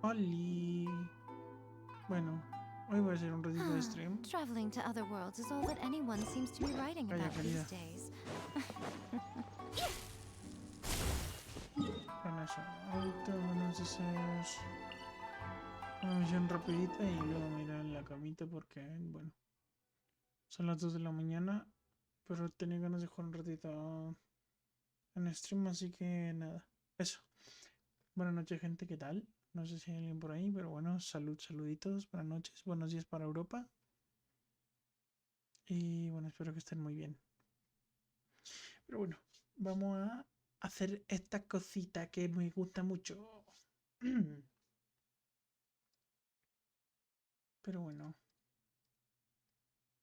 Oli. Bueno, hoy voy a hacer un ratito de stream. Traveling to other worlds is all that anyone seems to be writing Calla, about these querida. days. Bueno, eso. Ahorita vamos a hacer una misión rapidita y luego me iré en la camita porque, bueno, son las 2 de la mañana. Pero tenía ganas de jugar un ratito en stream, así que nada. Eso. Buenas noches, gente, ¿qué tal? No sé si hay alguien por ahí, pero bueno, saluditos, buenas noches, buenos días para Europa. Y bueno, espero que estén muy bien. Pero bueno, vamos a hacer esta cosita que me gusta mucho. Pero bueno,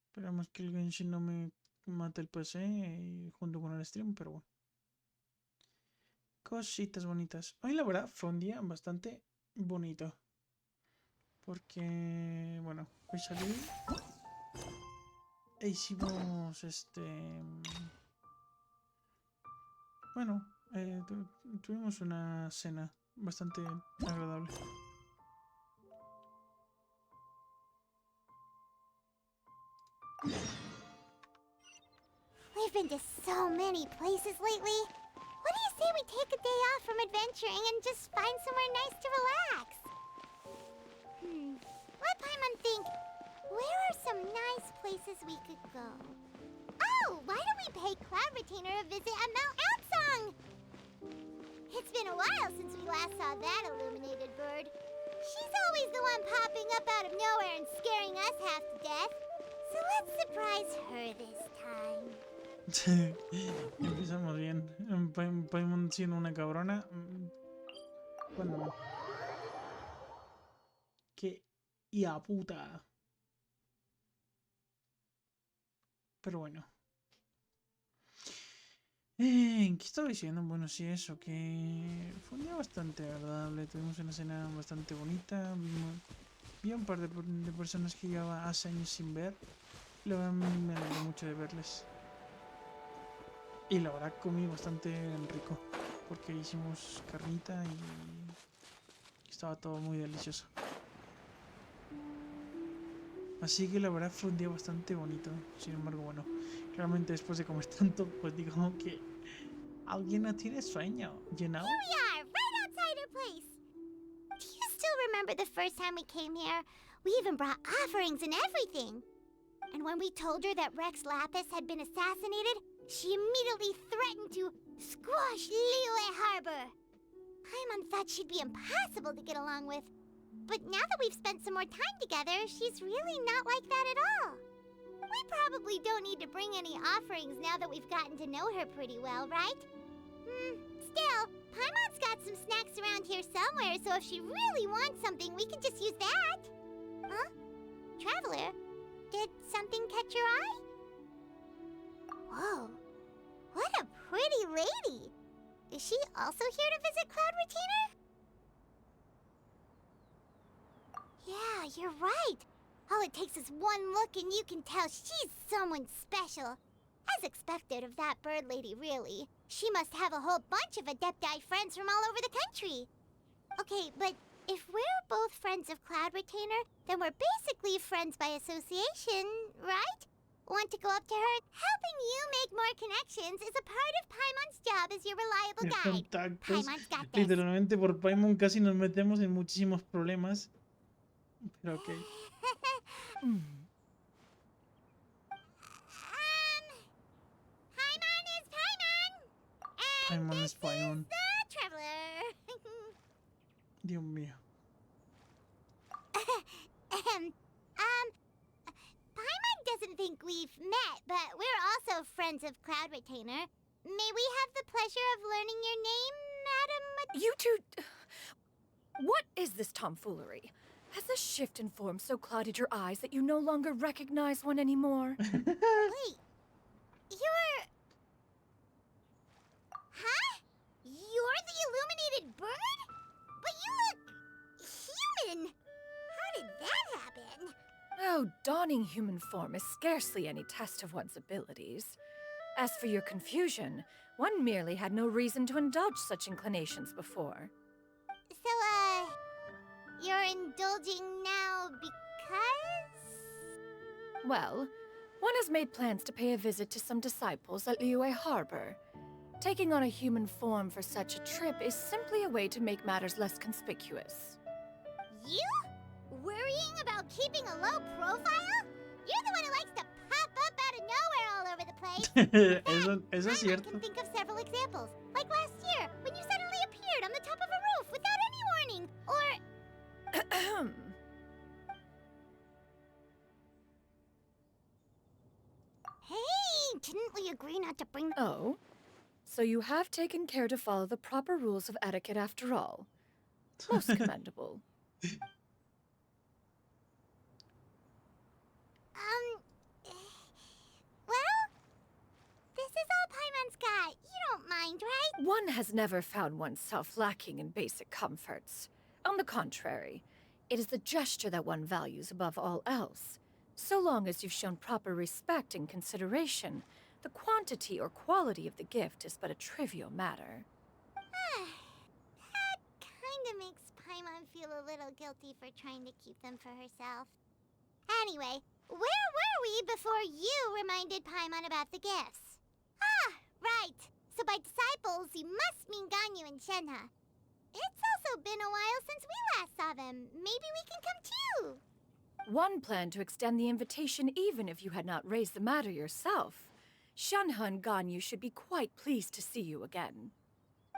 esperamos que el Genshin no me mate el PC junto con el stream, pero bueno. Cositas bonitas. Hoy la verdad fue un día bastante bonito. Porque, bueno, hoy salí e hicimos bueno, tuvimos una cena bastante agradable. We've been to so many places lately. What do you say we take a day off from adventuring and just find somewhere nice to relax? Let Paimon think. Where are some nice places we could go? Oh, why don't we pay Cloud Retainer a visit at Mount Outsong? It's been a while since we last saw that illuminated bird. She's always the one popping up out of nowhere and scaring us half to death. So let's surprise her this time. Empezamos bien. Paimon siendo una cabrona. Bueno, no. Qué hija puta. Pero bueno. ¿Qué estaba diciendo? Bueno, sí, eso, que fue un día bastante agradable. Tuvimos una cena bastante bonita. Vi a un par de personas que llevaba hace años sin ver. La verdad me alegró mucho de verles. Y la verdad comí bastante rico. Porque hicimos carnita y estaba todo muy delicioso. Así que la verdad fue un día bastante bonito. Sin embargo, bueno, realmente después de comer tanto, pues digo que alguien no tiene sueño, you know? Here we are, right outside her place. Do you still remember the first time we came here? We even brought offerings and everything. And when we told her that Rex Lapis had been assassinated, she immediately threatened to squash Liyue Harbor. Paimon thought she'd be impossible to get along with. But now that we've spent some more time together, she's really not like that at all. We probably don't need to bring any offerings now that we've gotten to know her pretty well, right? Still, Paimon's got some snacks around here somewhere, so if she really wants something, we could just use that. Huh? Traveler, did something catch your eye? Whoa, what a pretty lady. Is she also here to visit Cloud Retainer? Yeah, you're right. All it takes is one look and you can tell she's someone special. As expected of that bird lady, really. She must have a whole bunch of Adepti friends from all over the country. Okay, but if we're both friends of Cloud Retainer, then we're basically friends by association, right? Want to go up to her? Helping you make more connections is a part of Paimon's job as your reliable guide. Contactos. Paimon's got this. Literalmente por Paimon casi nos metemos en muchísimos problemas. Pero ok. Paimon is Paimon! And Paimon this es Paimon. is the Traveler. Dios mío. Paimon doesn't think we've met, but we're also friends of Cloud Retainer. May we have the pleasure of learning your name, Madam? You two... What is this tomfoolery? Has a shift in form so clouded your eyes that you no longer recognize one anymore? Wait, you're... Huh? You're the illuminated bird? But you look... human! How did that happen? Oh, donning human form is scarcely any test of one's abilities. As for your confusion, one merely had no reason to indulge such inclinations before. So, you're indulging now because? Well, one has made plans to pay a visit to some disciples at Liyue Harbor. Taking on a human form for such a trip is simply a way to make matters less conspicuous. You? Worrying about keeping a low profile? You're the one who likes to pop up out of nowhere all over the place. Eso es I cierto. can think of several examples, like last year, when you suddenly appeared on the top of a roof without any warning, or... Hey, didn't we agree not to bring... Oh? So you have taken care to follow the proper rules of etiquette after all. Most commendable. Well, this is all Paimon's got. You don't mind, right? One has never found oneself lacking in basic comforts. On the contrary, it is the gesture that one values above all else. So long as you've shown proper respect and consideration, the quantity or quality of the gift is but a trivial matter. That kinda makes Paimon feel a little guilty for trying to keep them for herself. Anyway, where were we before you reminded Paimon about the gifts? Ah, right. So by disciples, you must mean Ganyu and Shenhe. It's also been a while since we last saw them. Maybe we can come too. One planned to extend the invitation even if you had not raised the matter yourself. Shenhe and Ganyu should be quite pleased to see you again.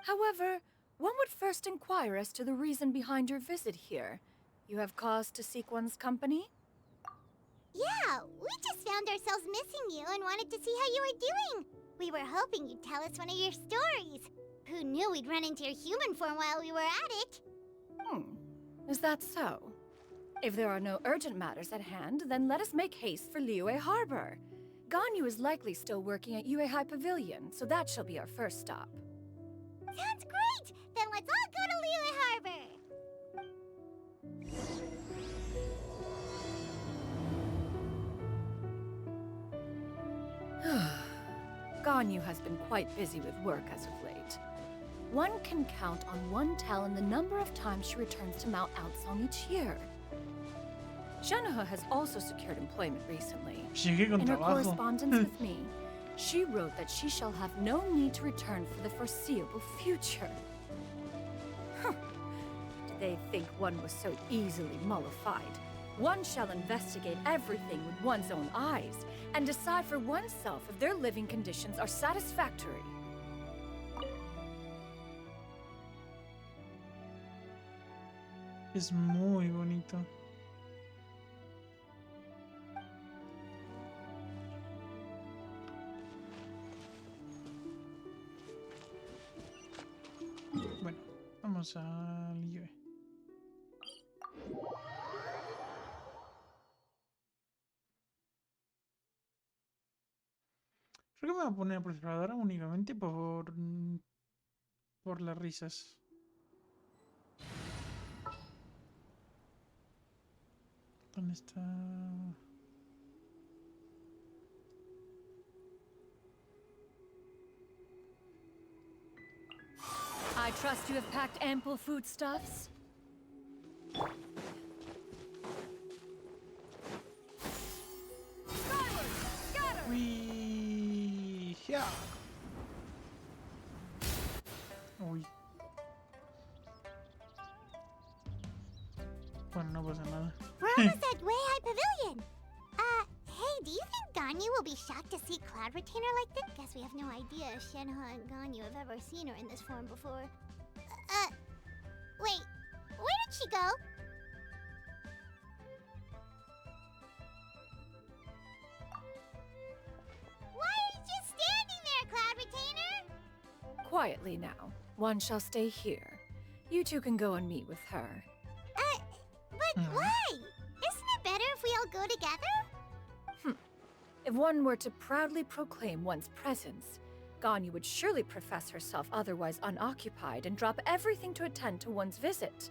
However, one would first inquire as to the reason behind your visit here. You have cause to seek one's company? Yeah, we just found ourselves missing you and wanted to see how you were doing. We were hoping you'd tell us one of your stories. Who knew we'd run into your human form while we were at it? Is that so? If there are no urgent matters at hand, then let us make haste for Liyue Harbor. Ganyu is likely still working at Yuehai Pavilion, so that shall be our first stop. Sounds great! Then let's all go to Liyue Harbor! Ganyu has been quite busy with work as of late. One can count on one talon the number of times she returns to Mount Outsong each year. Shenhe has also secured employment recently. Sigue con In her trabajo. correspondence with me, she wrote that she shall have no need to return for the foreseeable future. Did they think one was so easily mollified? One shall investigate everything with one's own eyes and decide for oneself if their living conditions are satisfactory. Es muy bonito. Bueno, vamos al Liyue. Creo que me voy a poner procesadora únicamente por las risas. ¿Dónde está? I trust you have packed ample foodstuffs? Uy, ya. Uy. Bueno, no pasa nada. We're almost at Weihai Pavilion! Hey, do you think Ganyu will be shocked to see Cloud Retainer like this? Guess we have no idea if Shenhe and Ganyu have ever seen her in this form before. Wait, where did she go? Why are you just standing there, Cloud Retainer? Quietly now. One shall stay here. You two can go and meet with her. But why? Isn't it better if we all go together? If one were to proudly proclaim one's presence, Ganyu would surely profess herself otherwise unoccupied and drop everything to attend to one's visit.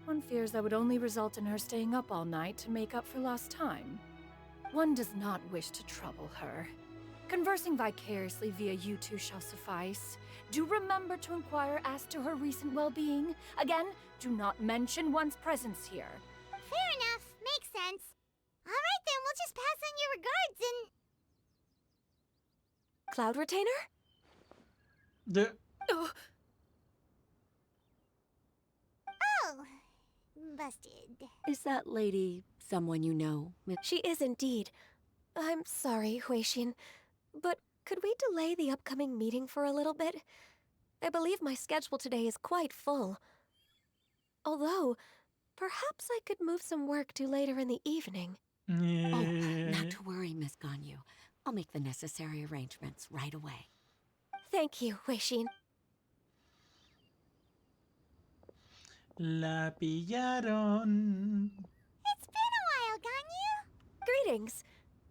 One fears that would only result in her staying up all night to make up for lost time. One does not wish to trouble her. Conversing vicariously via you two shall suffice. Do remember to inquire as to her recent well-being. Again, do not mention one's presence here. Fair enough. Makes sense. Alright then, we'll just pass on your regards and... Cloud Retainer? The Oh, Oh, busted. Is that lady someone you know? She is indeed. I'm sorry, Huixin, but could we delay the upcoming meeting for a little bit? I believe my schedule today is quite full. Although, perhaps I could move some work to later in the evening. Oh, yeah. not to worry, Miss Ganyu. I'll make the necessary arrangements right away. Thank you, Huixin. La pillaron. It's been a while, Ganyu. Greetings.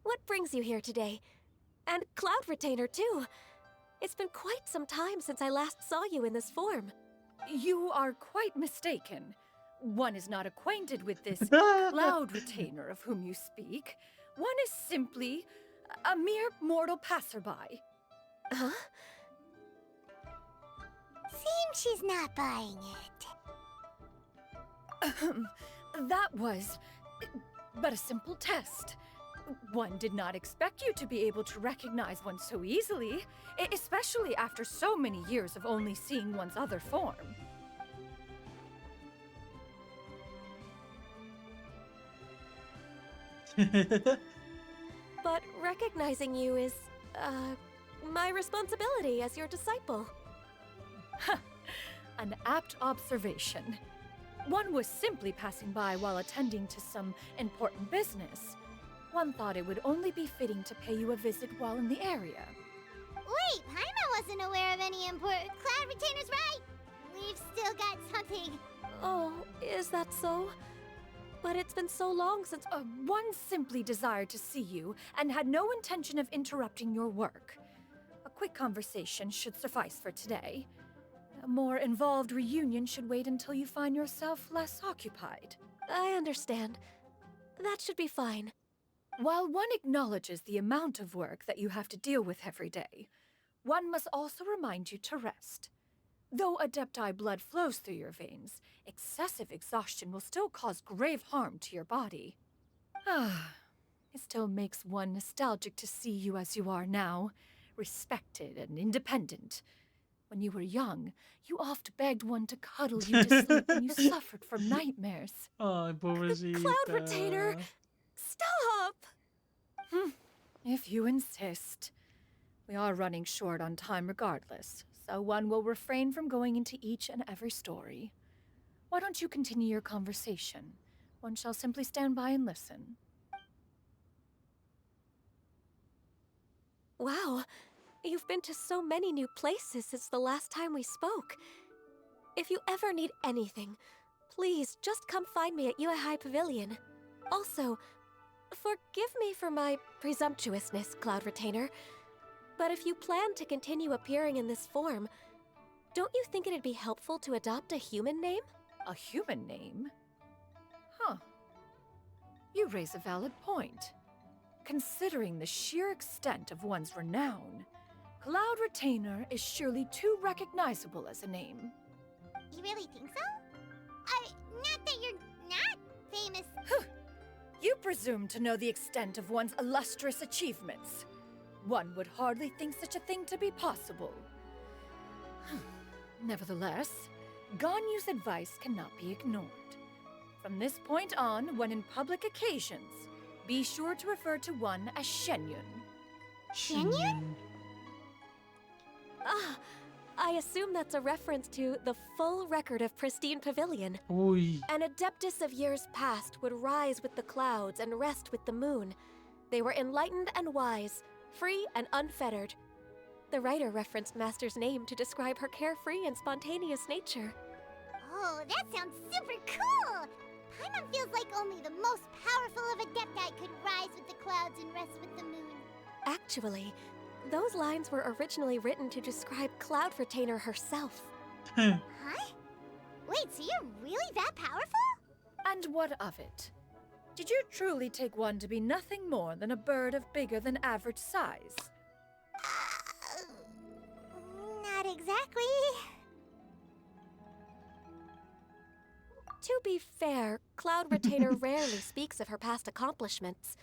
What brings you here today? And Cloud Retainer, too. It's been quite some time since I last saw you in this form. you are quite mistaken. One is not acquainted with this cloud retainer of whom you speak. One is simply a mere mortal passerby. Huh? Seems she's not buying it. That was but a simple test. One did not expect you to be able to recognize one so easily, especially after so many years of only seeing one's other form. But recognizing you is, my responsibility as your disciple. An apt observation. One was simply passing by while attending to some important business. One thought it would only be fitting to pay you a visit while in the area. Wait, Paimon wasn't aware of any important... Cloud Retainer's right! We've still got something. Oh, is that so? But it's been so long since... One simply desired to see you and had no intention of interrupting your work. A quick conversation should suffice for today. A more involved reunion should wait until you find yourself less occupied. I understand. That should be fine. While one acknowledges the amount of work that you have to deal with every day, one must also remind you to rest. Though Adepti blood flows through your veins, excessive exhaustion will still cause grave harm to your body. It still makes one nostalgic to see you as you are now, respected and independent. When you were young, you oft begged one to cuddle you to sleep when you suffered from nightmares. Ay, pobrecita. Cloud Retainer! Stop! If you insist. We are running short on time regardless, so one will refrain from going into each and every story. Why don't you continue your conversation? One shall simply stand by and listen. Wow, you've been to so many new places since the last time we spoke. If you ever need anything, please just come find me at Uehai Pavilion. Also, forgive me for my presumptuousness, Cloud Retainer, but if you plan to continue appearing in this form, don't you think it'd be helpful to adopt a human name? A human name? Huh. You raise a valid point. Considering the sheer extent of one's renown, Cloud Retainer is surely too recognizable as a name. You really think so? Not that you're not famous. You presume to know the extent of one's illustrious achievements. One would hardly think such a thing to be possible. Nevertheless, Ganyu's advice cannot be ignored. From this point on, when in public occasions, be sure to refer to one as xianyun. Xianyun? Ah, I assume that's a reference to the full record of Pristine Pavilion. Uy. An adeptus of years past would rise with the clouds and rest with the moon. They were enlightened and wise, free and unfettered. The writer referenced Master's name to describe her carefree and spontaneous nature. Oh, that sounds super cool! Paimon feels like only the most powerful of Adepti could rise with the clouds and rest with the moon. Actually, those lines were originally written to describe Cloud Retainer herself. Huh? Wait, so you're really that powerful? And what of it? Did you truly take one to be nothing more than a bird of bigger than average size? Not exactly. To be fair, Cloud Retainer rarely speaks of her past accomplishments.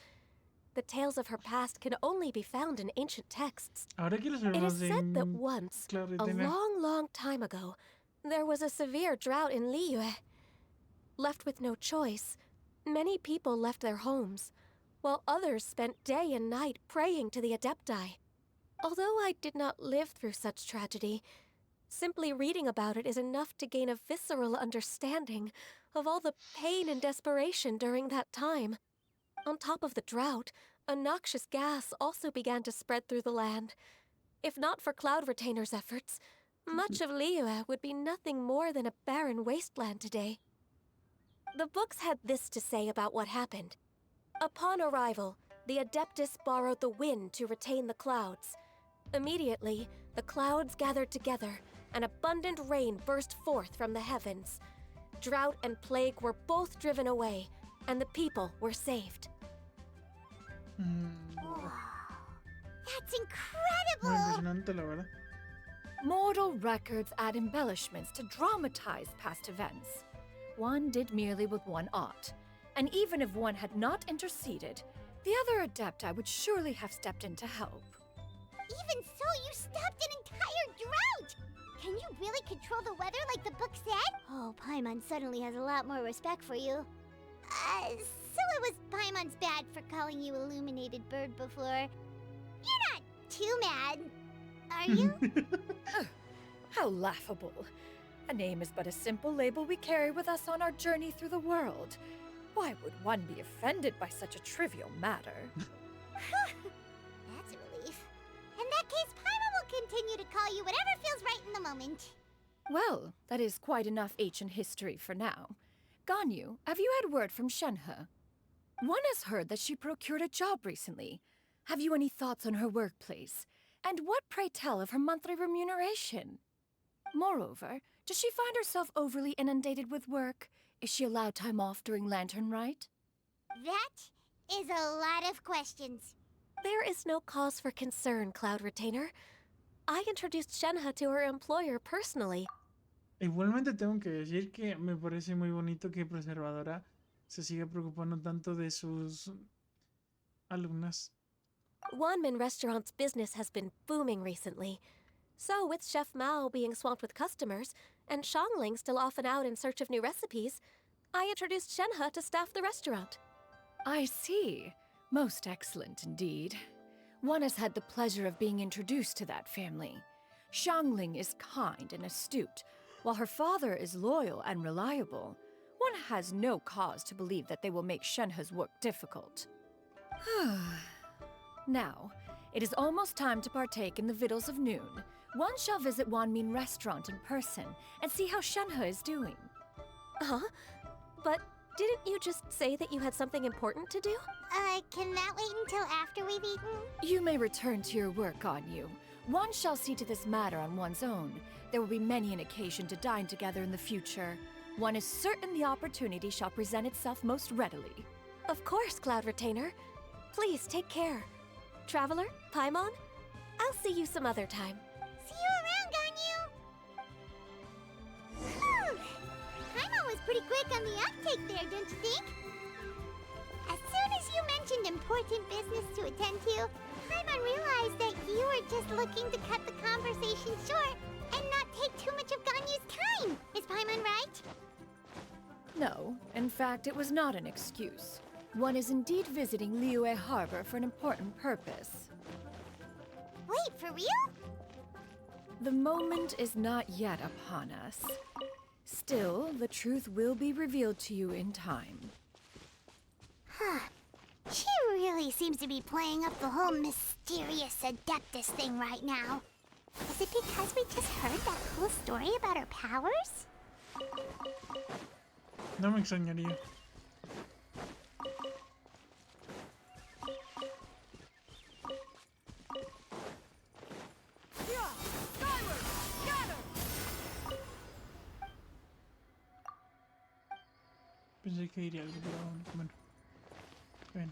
The tales of her past can only be found in ancient texts. Ahora quiero saber It is más de said that once, Cloud a Retainer. long time ago, there was a severe drought in Liyue. Left with no choice, many people left their homes, while others spent day and night praying to the Adepti. Although I did not live through such tragedy, simply reading about it is enough to gain a visceral understanding of all the pain and desperation during that time. On top of the drought, a noxious gas also began to spread through the land. If not for Cloud Retainer's efforts, much of Liyue would be nothing more than a barren wasteland today. The books had this to say about what happened. Upon arrival, the Adeptus borrowed the wind to retain the clouds. Immediately, the clouds gathered together, and abundant rain burst forth from the heavens. Drought and plague were both driven away, and the people were saved. That's Muy incredible! impresionante, la verdad. Mortal records add embellishments to dramatize past events. One did merely with one art, and even if one had not interceded, the other Adepti would surely have stepped in to help. Even so, you stopped an entire drought! Can you really control the weather like the book said? Oh, Paimon suddenly has a lot more respect for you. So it was Paimon's bad for calling you Illuminated Bird before. You're not too mad, are you? How laughable. A name is but a simple label we carry with us on our journey through the world. Why would one be offended by such a trivial matter? That's a relief. In that case, Paimon will continue to call you whatever feels right in the moment. Well, that is quite enough ancient history for now. Ganyu, have you had word from Shenhe? One has heard that she procured a job recently. Have you any thoughts on her workplace? And what, pray tell, of her monthly remuneration? Moreover, does she find herself overly inundated with work? Is she allowed time off during Lantern Rite? That is a lot of questions. There is no cause for concern, Cloud Retainer. I introduced Shenhe to her employer personally. Igualmente tengo que decir que me parece muy bonito que Preservadora se siga preocupando tanto de sus alumnas. Wanmin Restaurant's business has been booming recently. So, with Chef Mao being swamped with customers, and Shangling still off and out in search of new recipes, I introduced Shenhe to staff the restaurant. I see. Most excellent indeed. One has had the pleasure of being introduced to that family. Shangling is kind and astute, while her father is loyal and reliable. One has no cause to believe that they will make Shenhe's work difficult. Now, it is almost time to partake in the victuals of noon. One shall visit Wanmin Restaurant in person and see how Shenhe is doing. Huh? But didn't you just say that you had something important to do? Can that wait until after we've eaten? You may return to your work, Ganyu. One shall see to this matter on one's own. There will be many an occasion to dine together in the future. One is certain the opportunity shall present itself most readily. Of course, Cloud Retainer. Please take care. Traveler, Paimon, I'll see you some other time. See you around, Ganyu! Whew. Paimon was pretty quick on the uptake there, don't you think? As soon as you mentioned important business to attend to, Paimon realized that you were just looking to cut the conversation short and not take too much of Ganyu's time. Is Paimon right? No, in fact, it was not an excuse. One is indeed visiting Liyue Harbor for an important purpose. Wait, for real? The moment is not yet upon us. Still, the truth will be revealed to you in time. Huh. She really seems to be playing up the whole mysterious Adeptus thing right now. Is it because we just heard that cool story about her powers? No me extrañaría. Pensé que iría algo, pero bueno. Bien.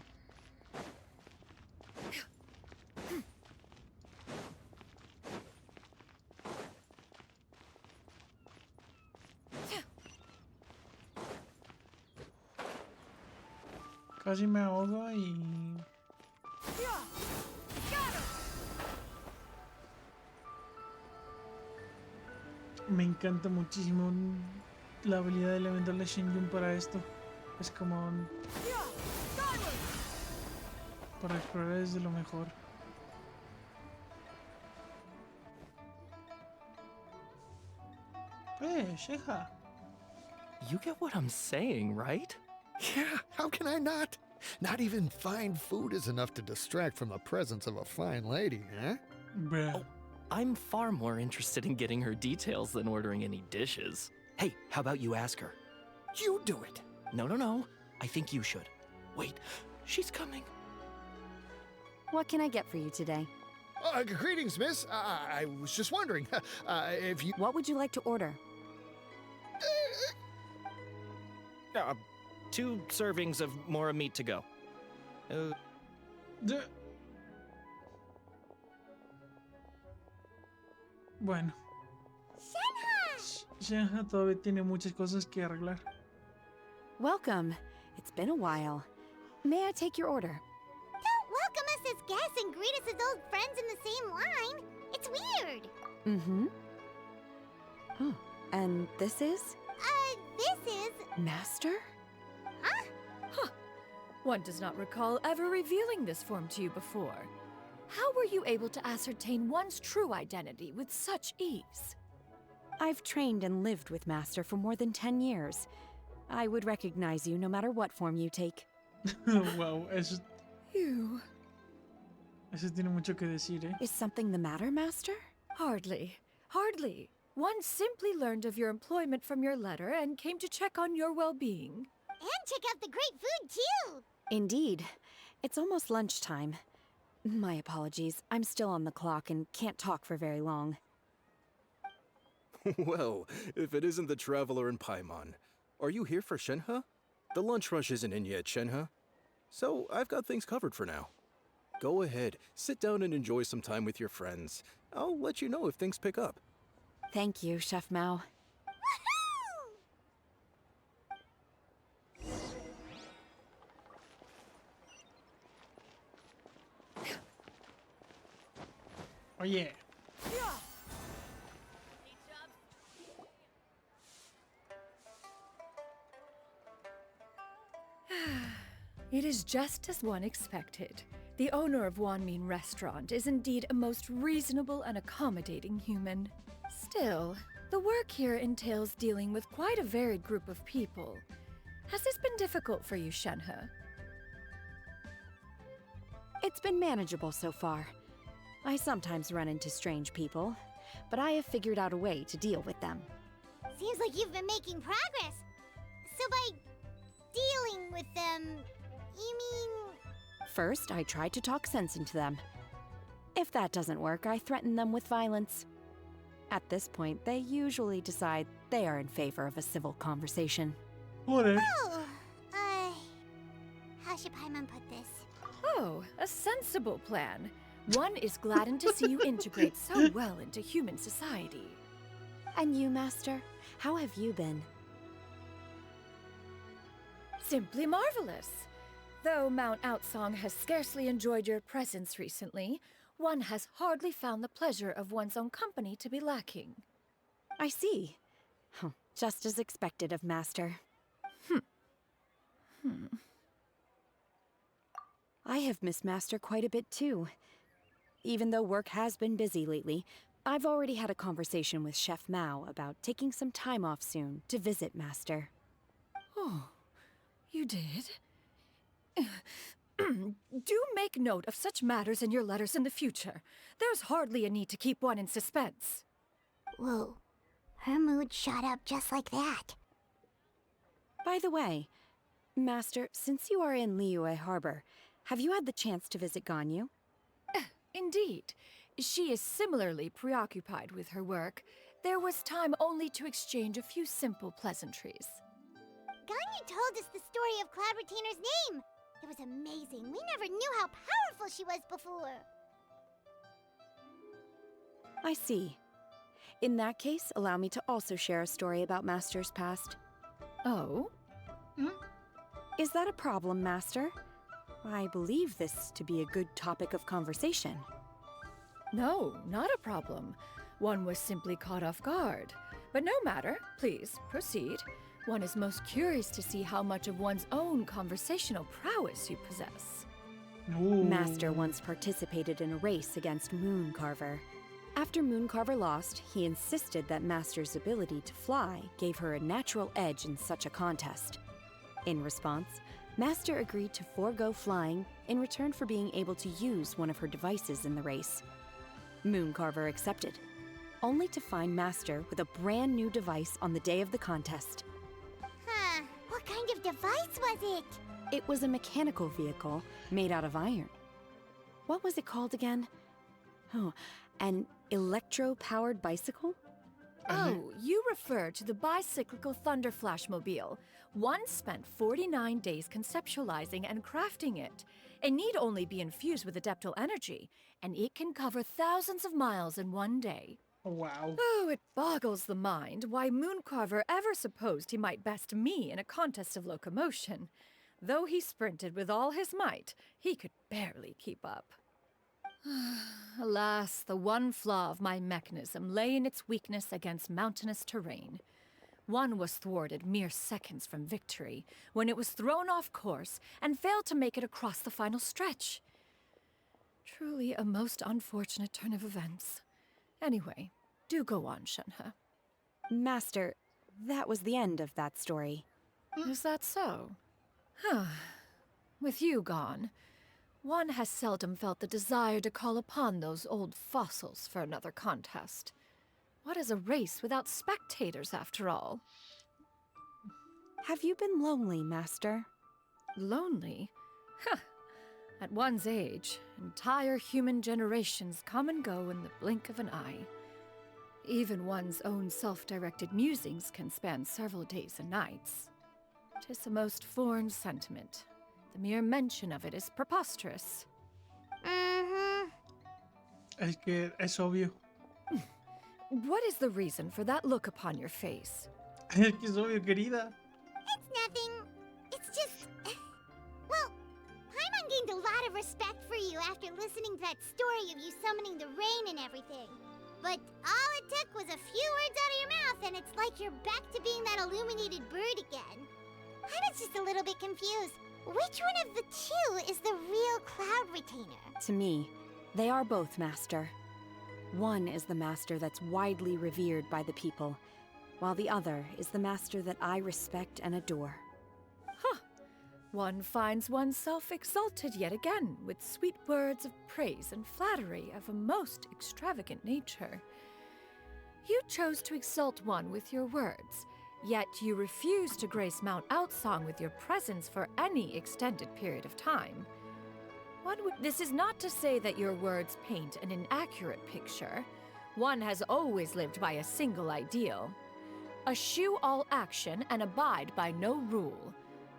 Casi me ahogo y... Me encanta muchísimo la habilidad de elemental xianyun para esto. Es como... Para explorar es de lo mejor. Sheha. You get what I'm saying, right? Yeah, how can I not? Not even fine food is enough to distract from the presence of a fine lady, huh? Bruh. Oh, I'm far more interested in getting her details than ordering any dishes. Hey, how about you ask her? You do it! No. I think you should. Wait, she's coming. What can I get for you today? Greetings, miss. I was just wondering if you... What would you like to order? 2 servings of more meat to go. Bueno. Shenha todavía tiene muchas cosas que arreglar. Welcome. It's been a while. May I take your order? Don't welcome us as guests and greet us as old friends in the same line. It's weird. Mm-hmm. Oh, and this is? This is... Master? One does not recall ever revealing this form to you before. How were you able to ascertain one's true identity with such ease? I've trained and lived with Master for more than 10 years. I would recognize you no matter what form you take. Wow, eso tiene mucho que decir, eh? Is something the matter, Master? Hardly. One simply learned of your employment from your letter and came to check on your well-being. And check out the great food, too! Indeed. It's almost lunchtime. My apologies. I'm still on the clock and can't talk for very long. Well, if it isn't the traveler in Paimon. Are you here for Shenhe? The lunch rush isn't in yet, Shenhe. So I've got things covered for now. Go ahead, sit down and enjoy some time with your friends. I'll let you know if things pick up. Thank you, Chef Mao. Oh yeah. It is just as one expected. The owner of Wanmin Restaurant is indeed a most reasonable and accommodating human. Still, the work here entails dealing with quite a varied group of people. Has this been difficult for you, Shenhe? It's been manageable so far. I sometimes run into strange people, but I have figured out a way to deal with them. Seems like you've been making progress. So by dealing with them, you mean... First, I try to talk sense into them. If that doesn't work, I threaten them with violence. At this point, they usually decide they are in favor of a civil conversation. Joder. Oh, how should Paimon put this? Oh, a sensible plan. One is gladdened to see you integrate so well into human society. And you, Master? How have you been? Simply marvelous. Though Mount Outsong has scarcely enjoyed your presence recently, one has hardly found the pleasure of one's own company to be lacking. I see. Just as expected of Master. I have missed Master quite a bit too. Even though work has been busy lately, I've already had a conversation with Chef Mao about taking some time off soon to visit Master. Oh, you did? Do make note of such matters in your letters in the future. There's hardly a need to keep one in suspense. Whoa, her mood shot up just like that. By the way, Master, since you are in Liyue Harbor, have you had the chance to visit Ganyu? Indeed. She is similarly preoccupied with her work. There was time only to exchange a few simple pleasantries. Ganyu told us the story of Cloud Retainer's name. It was amazing. We never knew how powerful she was before. I see. In that case, allow me to also share a story about Master's past. Oh? Is that a problem, Master? I believe this to be a good topic of conversation. No, not a problem. One was simply caught off guard. But no matter, please, proceed. One is most curious to see how much of one's own conversational prowess you possess. Ooh. Master once participated in a race against Mooncarver. After Mooncarver lost, he insisted that Master's ability to fly gave her a natural edge in such a contest. In response, Master agreed to forego flying in return for being able to use one of her devices in the race. Mooncarver accepted, only to find Master with a brand new device on the day of the contest. Huh. What kind of device was it? It was a mechanical vehicle made out of iron. What was it called again? Oh, an electro-powered bicycle? Oh, you refer to the bicyclical Thunder Flashmobile. One spent 49 days conceptualizing and crafting it. It need only be infused with adeptal energy, and it can cover thousands of miles in one day. Wow. Oh, it boggles the mind why Mooncarver ever supposed he might best me in a contest of locomotion. Though he sprinted with all his might, he could barely keep up. Alas, the one flaw of my mechanism lay in its weakness against mountainous terrain. One was thwarted mere seconds from victory, when it was thrown off course and failed to make it across the final stretch. Truly a most unfortunate turn of events. Anyway, do go on, Shenhe. Master, that was the end of that story. Is that so? Huh. With you gone, one has seldom felt the desire to call upon those old fossils for another contest. What is a race without spectators, after all? Have you been lonely, Master? Lonely? Huh. At one's age, entire human generations come and go in the blink of an eye. Even one's own self-directed musings can span several days and nights. 'Tis a most foreign sentiment. The mere mention of it is preposterous. Mm-hmm. Es que es obvio. What is the reason for that look upon your face? Es que es obvio, querida. It's nothing. It's just... Well, Paimon gained a lot of respect for you after listening to that story of you summoning the rain and everything. But all it took was a few words out of your mouth and it's like you're back to being that illuminated bird again. I was just a little bit confused. Which one of the two is the real Cloud Retainer? To me, they are both, Master. One is the Master that's widely revered by the people, while the other is the Master that I respect and adore. Huh. One finds oneself exalted yet again with sweet words of praise and flattery of a most extravagant nature. You chose to exalt one with your words, yet you refuse to grace Mount Outsong with your presence for any extended period of time. This is not to say that your words paint an inaccurate picture. One has always lived by a single ideal. Eschew all action and abide by no rule.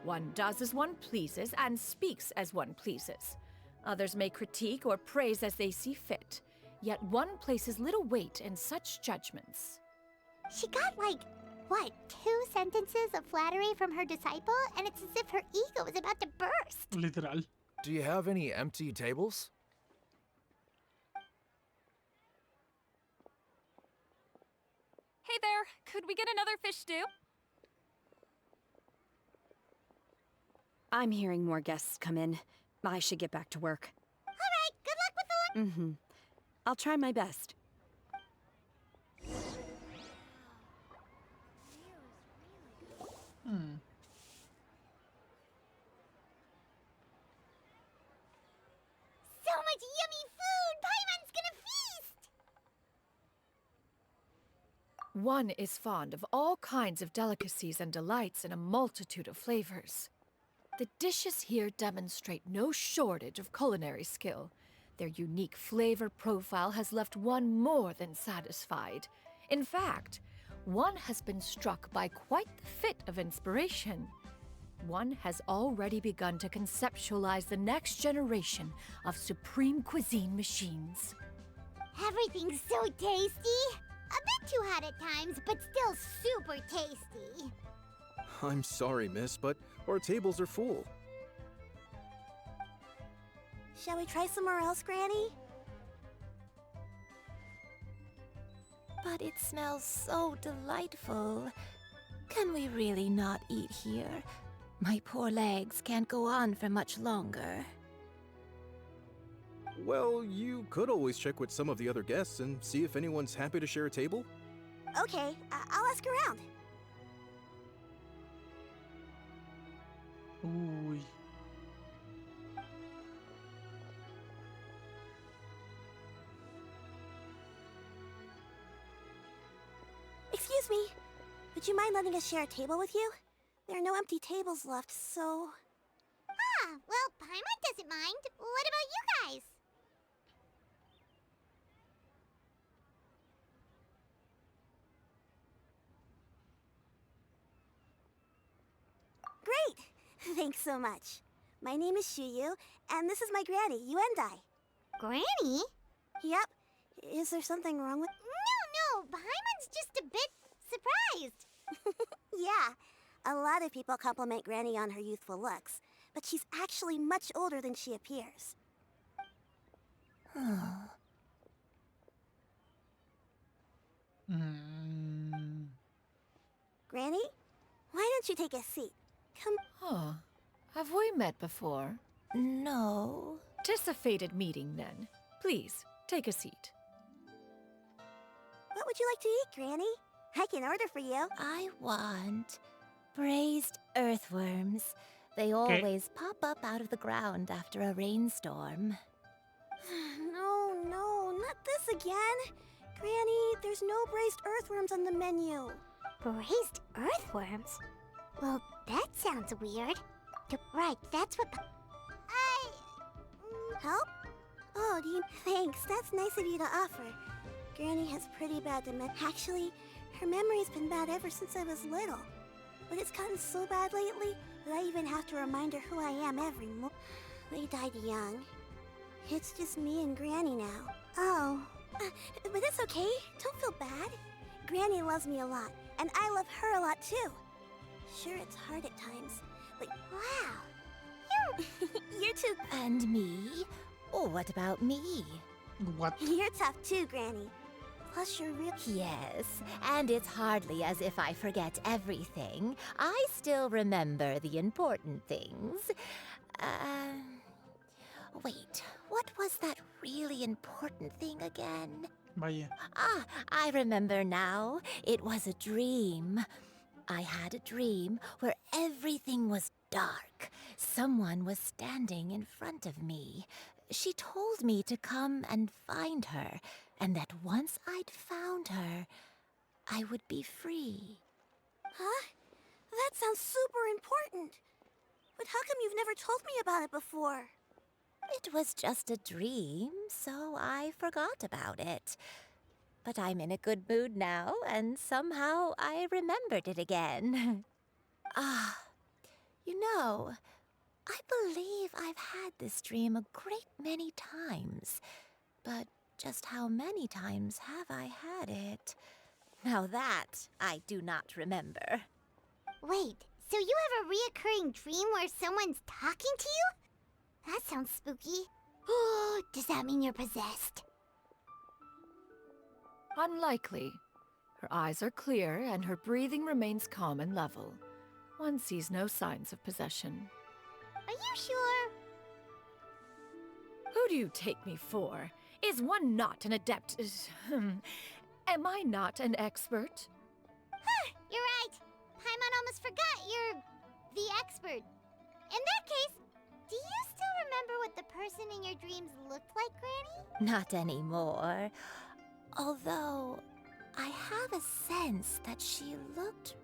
One does as one pleases and speaks as one pleases. Others may critique or praise as they see fit, yet one places little weight in such judgments. She got what, 2 sentences of flattery from her disciple? And it's as if her ego is about to burst. Literal. Do you have any empty tables? Hey there, could we get another fish stew? I'm hearing more guests come in. I should get back to work. All right, good luck with the lunch. Mm-hmm. I'll try my best. So much yummy food! Paimon's gonna feast! One is fond of all kinds of delicacies and delights in a multitude of flavors. The dishes here demonstrate no shortage of culinary skill. Their unique flavor profile has left one more than satisfied. In fact, one has been struck by quite the fit of inspiration. One has already begun to conceptualize the next generation of supreme cuisine machines. Everything's so tasty! A bit too hot at times, but still super tasty. I'm sorry, miss, but our tables are full. Shall we try somewhere else, Granny? But it smells so delightful. Can we really not eat here? My poor legs can't go on for much longer. Well, you could always check with some of the other guests and see if anyone's happy to share a table. Okay, I'll ask around. Uy. Excuse me, would you mind letting us share a table with you? There are no empty tables left, so... Ah, well, Paimon doesn't mind. What about you guys? Great! Thanks so much. My name is Shuyu, and this is my granny, Yuendai. Granny? Yep. Is there something wrong with... No, Paimon's just a bit surprised. Yeah, a lot of people compliment Granny on her youthful looks, but she's actually much older than she appears. Granny, why don't you take a seat? Come... Huh. Have we met before? No. Tis a fated meeting, then. Please, take a seat. What would you like to eat, Granny? I can order for you. I want braised earthworms. They always pop up out of the ground after a rainstorm. No, not this again. Granny, there's no braised earthworms on the menu. Braised earthworms? Well, that sounds weird. Right, that's what... Help? Oh, do you... Thanks, that's nice of you to offer. Granny has pretty bad dementia. Actually, her memory's been bad ever since I was little. But it's gotten so bad lately that I even have to remind her who I am every morning. They died young. It's just me and Granny now. Oh. But it's okay. Don't feel bad. Granny loves me a lot, and I love her a lot too. Sure, it's hard at times, but wow. You're too... And me? Oh, what about me? What? You're tough too, Granny. Plus, you're real... Yes, and it's hardly as if I forget everything. I still remember the important things. Wait, what was that really important thing again? Vaya. Ah, I remember now. It was a dream. I had a dream where everything was dark. Someone was standing in front of me. She told me to come and find her, and that once I'd found her, I would be free. Huh? That sounds super important. But how come you've never told me about it before? It was just a dream, so I forgot about it. But I'm in a good mood now, and somehow I remembered it again. You know, I believe I've had this dream a great many times. But just how many times have I had it? Now that I do not remember. Wait, so you have a reoccurring dream where someone's talking to you? That sounds spooky. Oh, does that mean you're possessed? Unlikely. Her eyes are clear and her breathing remains calm and level. One sees no signs of possession. Are you sure? Who do you take me for? Is one not an adept? Am I not an expert? You're right. Paimon almost forgot you're the expert. In that case, do you still remember what the person in your dreams looked like, Granny? Not anymore. Although, I have a sense that she looked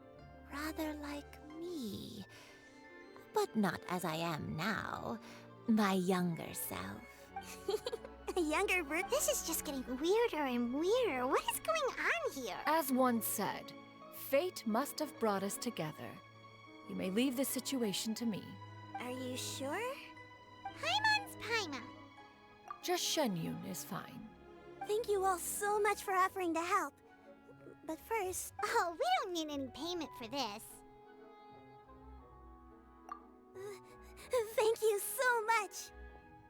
rather like me. But not as I am now. My younger self. A younger bird? This is just getting weirder and weirder. What is going on here? As one said, fate must have brought us together. You may leave the situation to me. Are you sure? Paimon's Paimon. Just xianyun is fine. Thank you all so much for offering to help. But first... Oh, we don't need any payment for this. you so much.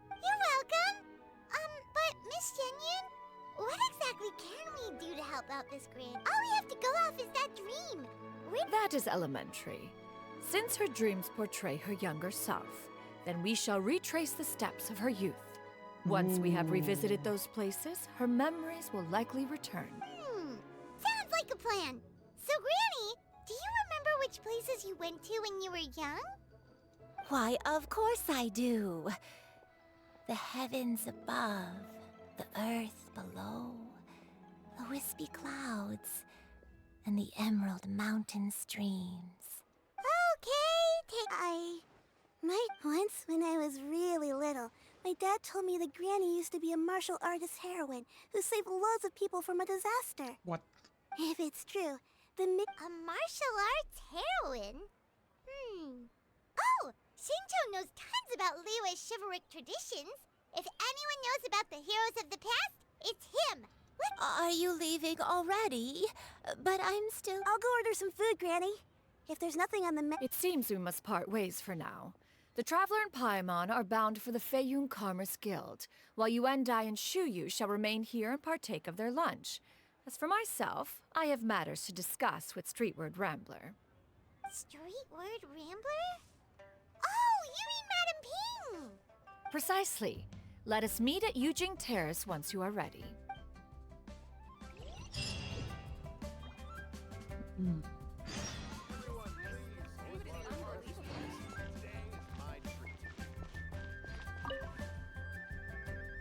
You're welcome. But Miss xianyun, what exactly can we do to help out this Gran? All we have to go off is that dream. That is elementary. Since her dreams portray her younger self, then we shall retrace the steps of her youth. Once we have revisited those places, her memories will likely return. Sounds like a plan. So, Granny, do you remember which places you went to when you were young? Why, of course I do. The heavens above, the earth below, the wispy clouds, and the emerald mountain streams. Okay, Once, when I was really little, my dad told me that Granny used to be a martial artist heroine who saved loads of people from a disaster. What? If it's true, then a martial arts heroine? Oh, Shinjo knows tons about Liyue's chivalric traditions. If anyone knows about the heroes of the past, it's him. Are you leaving already? But I'm still... I'll go order some food, Granny. If there's nothing on the It seems we must part ways for now. The Traveler and Paimon are bound for the Feiyun Commerce Guild, while Yuendai and Shuyu shall remain here and partake of their lunch. As for myself, I have matters to discuss with Streetward Rambler. Streetward Rambler? Oh, you mean Madam Ping! Precisely. Let us meet at Yujing Terrace once you are ready.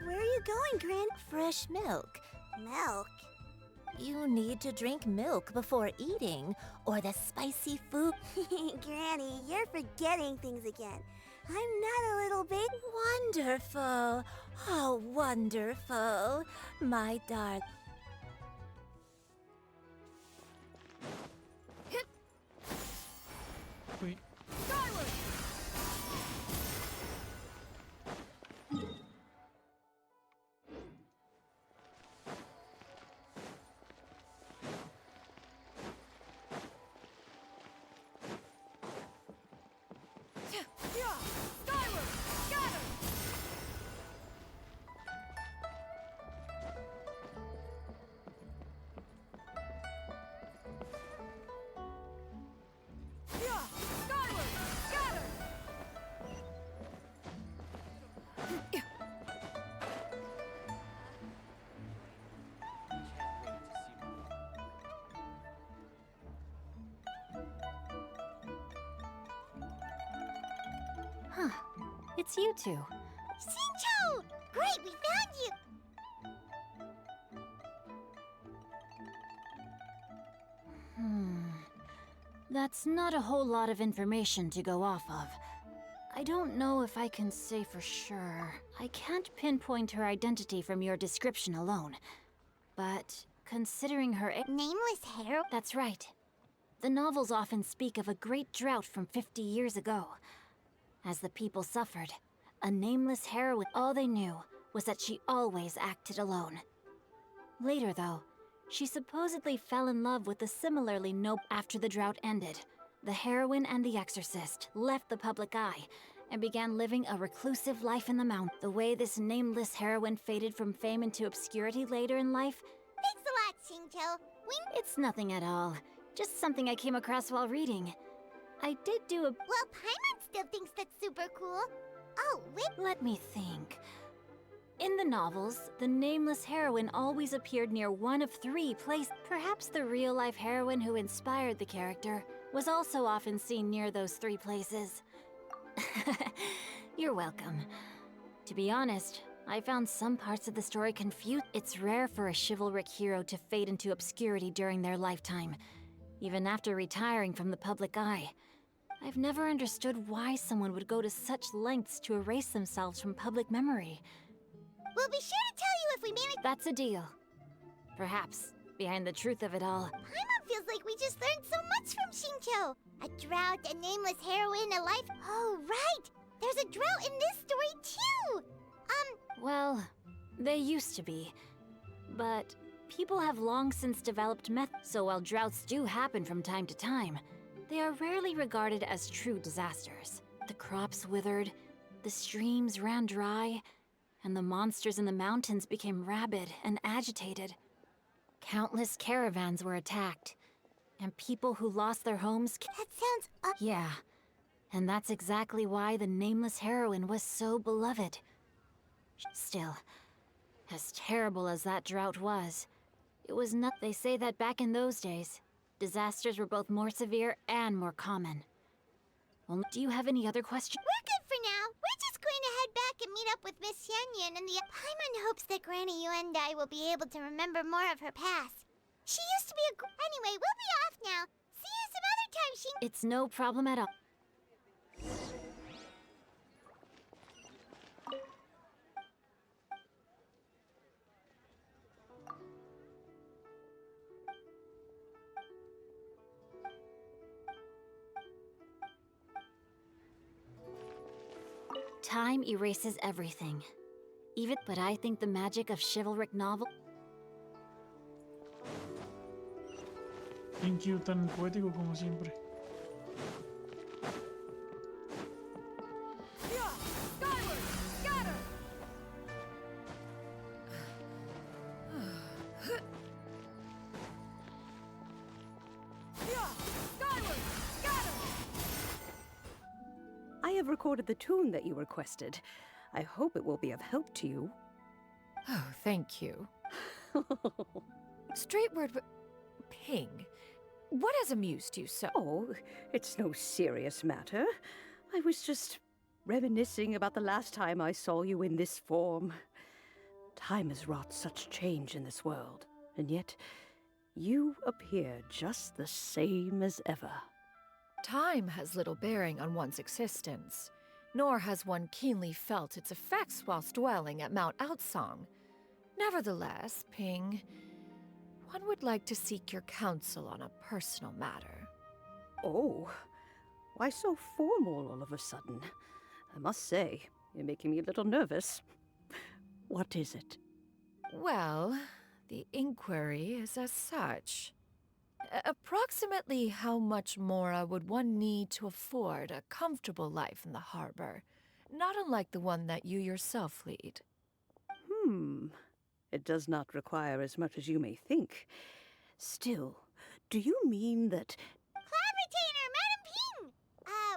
Where are you going, Gran? Fresh milk. Milk? You need to drink milk before eating, or the spicy food... Granny, you're forgetting things again. I'm not a little baby. Wonderful. Oh, wonderful. My darling. Wait. Huh. It's you two. Shinjo! Great, we found you! That's not a whole lot of information to go off of. I don't know if I can say for sure. I can't pinpoint her identity from your description alone. But considering her... Nameless hero? That's right. The novels often speak of a great drought from 50 years ago. As the people suffered, a nameless heroine, all they knew was that she always acted alone. Later, though, she supposedly fell in love with a similarly noble. After the drought ended, the heroine and the exorcist left the public eye and began living a reclusive life in the mountains. The way this nameless heroine faded from fame into obscurity later in life... Thanks a lot, Shinjo. It's nothing at all. Just something I came across while reading. I did do a... Well, Paimon still thinks that's super cool. Oh, Let me think. In the novels, the nameless heroine always appeared near one of 3 places. Perhaps the real-life heroine who inspired the character was also often seen near those 3 places. You're welcome. To be honest, I found some parts of the story confusing. It's rare for a chivalric hero to fade into obscurity during their lifetime, even after retiring from the public eye. I've never understood why someone would go to such lengths to erase themselves from public memory. We'll be sure to tell you if we manage. That's a deal. Perhaps, behind the truth of it all... Paimon feels like we just learned so much from Shinjo. A drought, a nameless heroine, a life... Oh, right! There's a drought in this story, too! Well, they used to be. But people have long since developed methods, so while droughts do happen from time to time, they are rarely regarded as true disasters. The crops withered, The streams ran dry, and the monsters in the mountains became rabid and agitated. Countless caravans were attacked, and people who lost their homes. That sounds. Yeah, and that's exactly why the nameless heroine was so beloved. Still, as terrible as that drought was, it was not. They say that back in those days, disasters were both more severe and more common. Well, do you have any other questions? We're good for now. We're just going to head back and meet up with Miss xianyun and the Paimon hopes that Granny Yuendai will be able to remember more of her past. She used to be a anyway, we'll be off now. See you some other time, It's no problem at all. Time erases everything. But I think the magic of chivalric novel. Thank you, tan poético como siempre. I have recorded the tune that you requested. I hope it will be of help to you. Oh, thank you. Straight word, Ping. What has amused you so? Oh, it's no serious matter. I was just reminiscing about the last time I saw you in this form. Time has wrought such change in this world, and yet you appear just the same as ever. Time has little bearing on one's existence, nor has one keenly felt its effects whilst dwelling at Mount Outsong. Nevertheless, Ping, one would like to seek your counsel on a personal matter. Oh, why so formal all of a sudden? I must say, you're making me a little nervous. What is it? Well, the inquiry is as such. Approximately how much more would one need to afford a comfortable life in the harbor, not unlike the one that you yourself lead? It does not require as much as you may think. Still, do you mean that... Cloud Retainer, Madam Ping!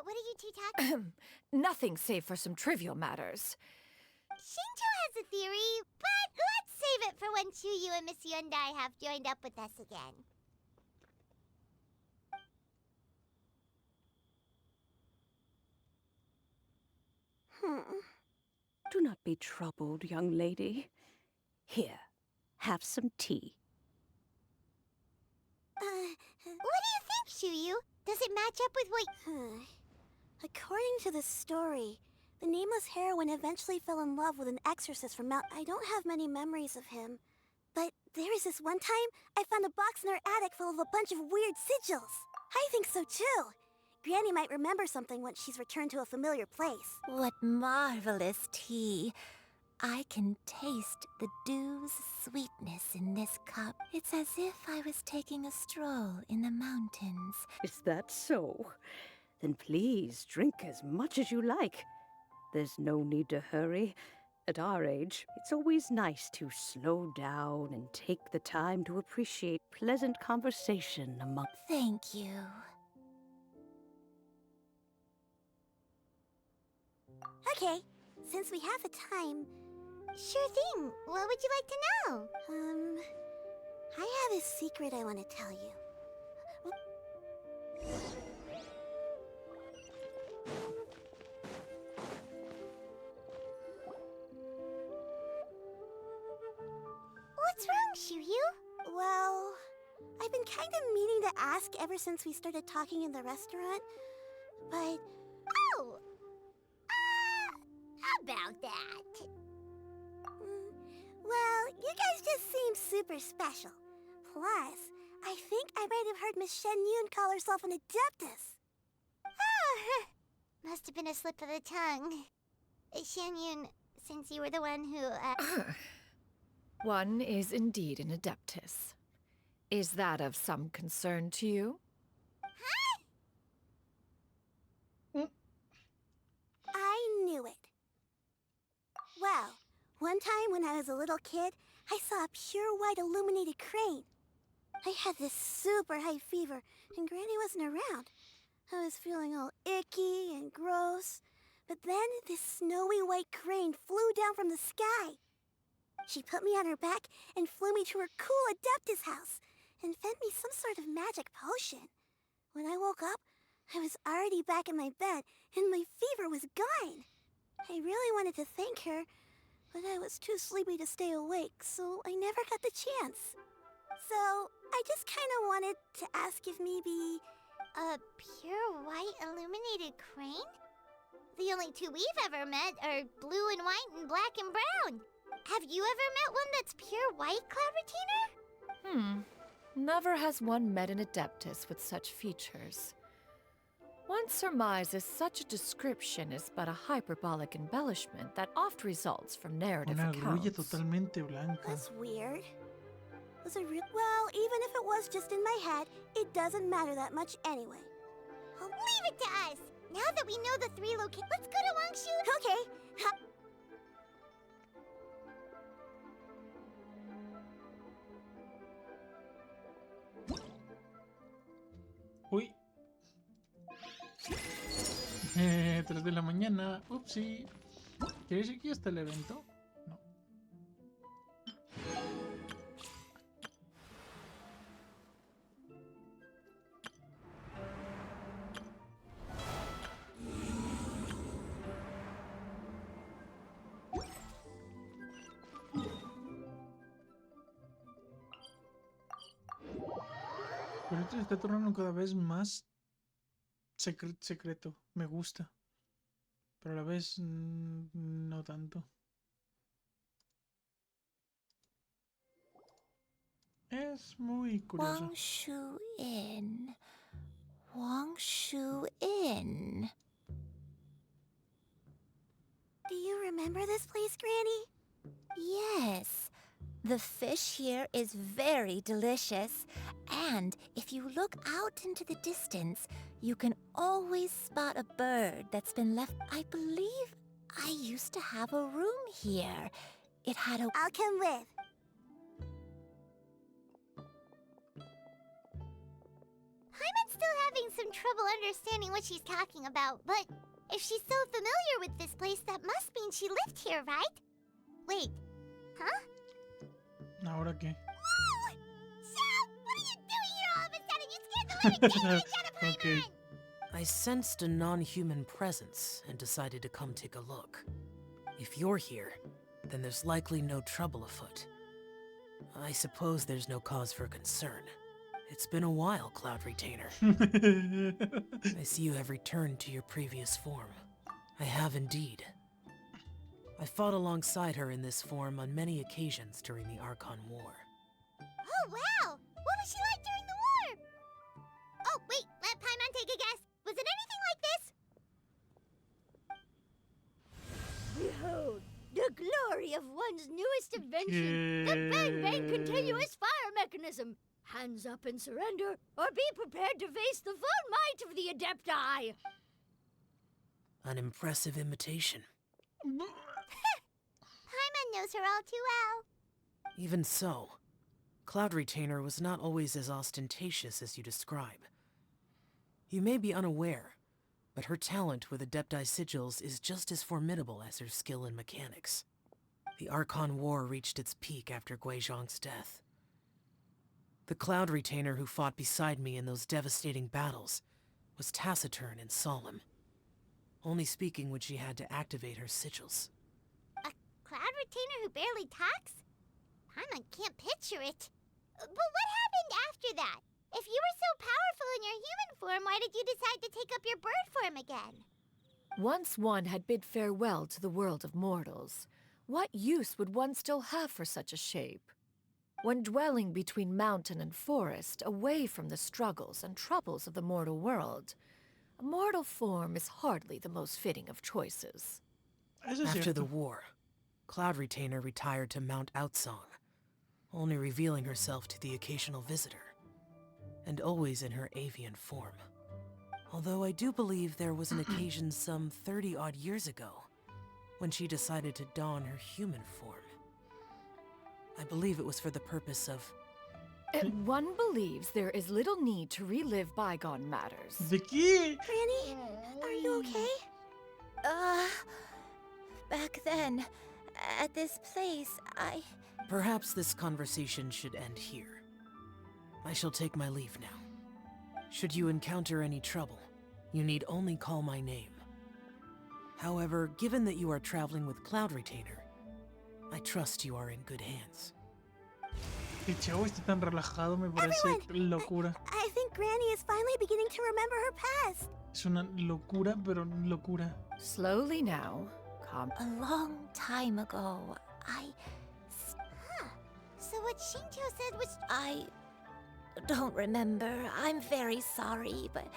What are you two talking? Nothing save for some trivial matters. Shinto has a theory, but let's save it for when Chuyu and Miss Yuendai have joined up with us again. Do not be troubled, young lady. Here, have some tea. What do you think, Chuyu? Does it match up with what... According to the story, the nameless heroine eventually fell in love with an exorcist from Mount... I don't have many memories of him. But there was this one time I found a box in her attic full of a bunch of weird sigils. I think so too. Granny might remember something once she's returned to a familiar place. What marvelous tea. I can taste the dew's sweetness in this cup. It's as if I was taking a stroll in the mountains. Is that so? Then please drink as much as you like. There's no need to hurry. At our age, it's always nice to slow down and take the time to appreciate pleasant conversation among... Thank you. Okay, since we have the time... Sure thing. What would you like to know? I have a secret I want to tell you. What's wrong, Chuyu? Well, I've been kind of meaning to ask ever since we started talking in the restaurant, but... Oh! About that. Well, you guys just seem super special. Plus, I think I might have heard Miss xianyun call herself an adeptus. Oh, must have been a slip of the tongue. xianyun, since you were the one who, One is indeed an adeptus. Is that of some concern to you? Huh? I knew it. Well, one time when I was a little kid, I saw a pure white illuminated crane. I had this super high fever, and Granny wasn't around. I was feeling all icky and gross. But then this snowy white crane flew down from the sky. She put me on her back and flew me to her cool Adeptus house and fed me some sort of magic potion. When I woke up, I was already back in my bed and my fever was gone. I really wanted to thank her, but I was too sleepy to stay awake, so I never got the chance. So, I just kind of wanted to ask if maybe... A pure white illuminated crane? The only two we've ever met are blue and white and black and brown. Have you ever met one that's pure white, Cloud Retainer? Never has one met an Adeptus with such features. One surmises such a description is but a hyperbolic embellishment that oft results from narrative Una grulla accounts. totalmente blanca. That's weird. Was it real? Well, even if it was just in my head, it doesn't matter that much anyway. Oh, leave it to us! Now that we know the three locations, let's go to Wangshu! Okay. Uy. 3 de la mañana. Upsi. ¿Quiere decir que ya está el evento? No. Pero esto se está tornando cada vez más secreto. Me gusta. Pero a la vez no tanto. Es muy curioso. Wangshu Inn. Wangshu Inn. Do you remember this place, Granny? Yes. The fish here is very delicious. And if you look out into the distance, you can always spot a bird that's been left. I believe I used to have a room here. It had a... I'll come with. Paimon's still having some trouble understanding what she's talking about, but if she's so familiar with this place, that must mean she lived here, right? Wait, huh? ¿Ahora qué? Whoa! Shell, what are you doing here all of a sudden? You scared the living daylights out of Paimon! Okay. I sensed a non-human presence and decided to come take a look. If you're here, then there's likely no trouble afoot. I suppose there's no cause for concern. It's been a while, Cloud Retainer. I see you have returned to your previous form. I have indeed. I fought alongside her in this form on many occasions during the Archon War. Oh, wow! What was she like during the war? Oh, wait, let Paimon take a guess. Was it anything like this? Behold, the glory of one's newest invention, the Bang Bang Continuous Fire Mechanism. Hands up and surrender, or be prepared to face the full might of the Adepti. An impressive imitation. Paimon knows her all too well. Even so, Cloud Retainer was not always as ostentatious as you describe. You may be unaware, but her talent with Adepti sigils is just as formidable as her skill in mechanics. The Archon War reached its peak after Guizhong's death. The Cloud Retainer who fought beside me in those devastating battles was taciturn and solemn, only speaking when she had to activate her sigils. A Cloud Retainer who barely talks? Paimon can't picture it. But what happened after that? If you were so powerful in your human form, why did you decide to take up your bird form again? Once one had bid farewell to the world of mortals, what use would one still have for such a shape? When dwelling between mountain and forest, away from the struggles and troubles of the mortal world, a mortal form is hardly the most fitting of choices. After the war, Cloud Retainer retired to Mount Outsong, only revealing herself to the occasional visitor, and always in her avian form. Although I do believe there was an occasion some 30-odd years ago when she decided to don her human form. I believe it was for the purpose of... One believes there is little need to relive bygone matters. ¿De qué? Granny, are you okay? Back then, at this place, I... Perhaps this conversation should end here. I shall take my leave now. Should you encounter any trouble, you need only call my name. However, given that you are traveling with Cloud Retainer, I trust you are in good hands. El chavo está tan relajado, me parece locura. I think Granny is finally beginning to remember her past. Es una locura, pero locura. Slowly now, calm. A long time ago, So what Shinto said was... I don't remember. I'm very sorry, but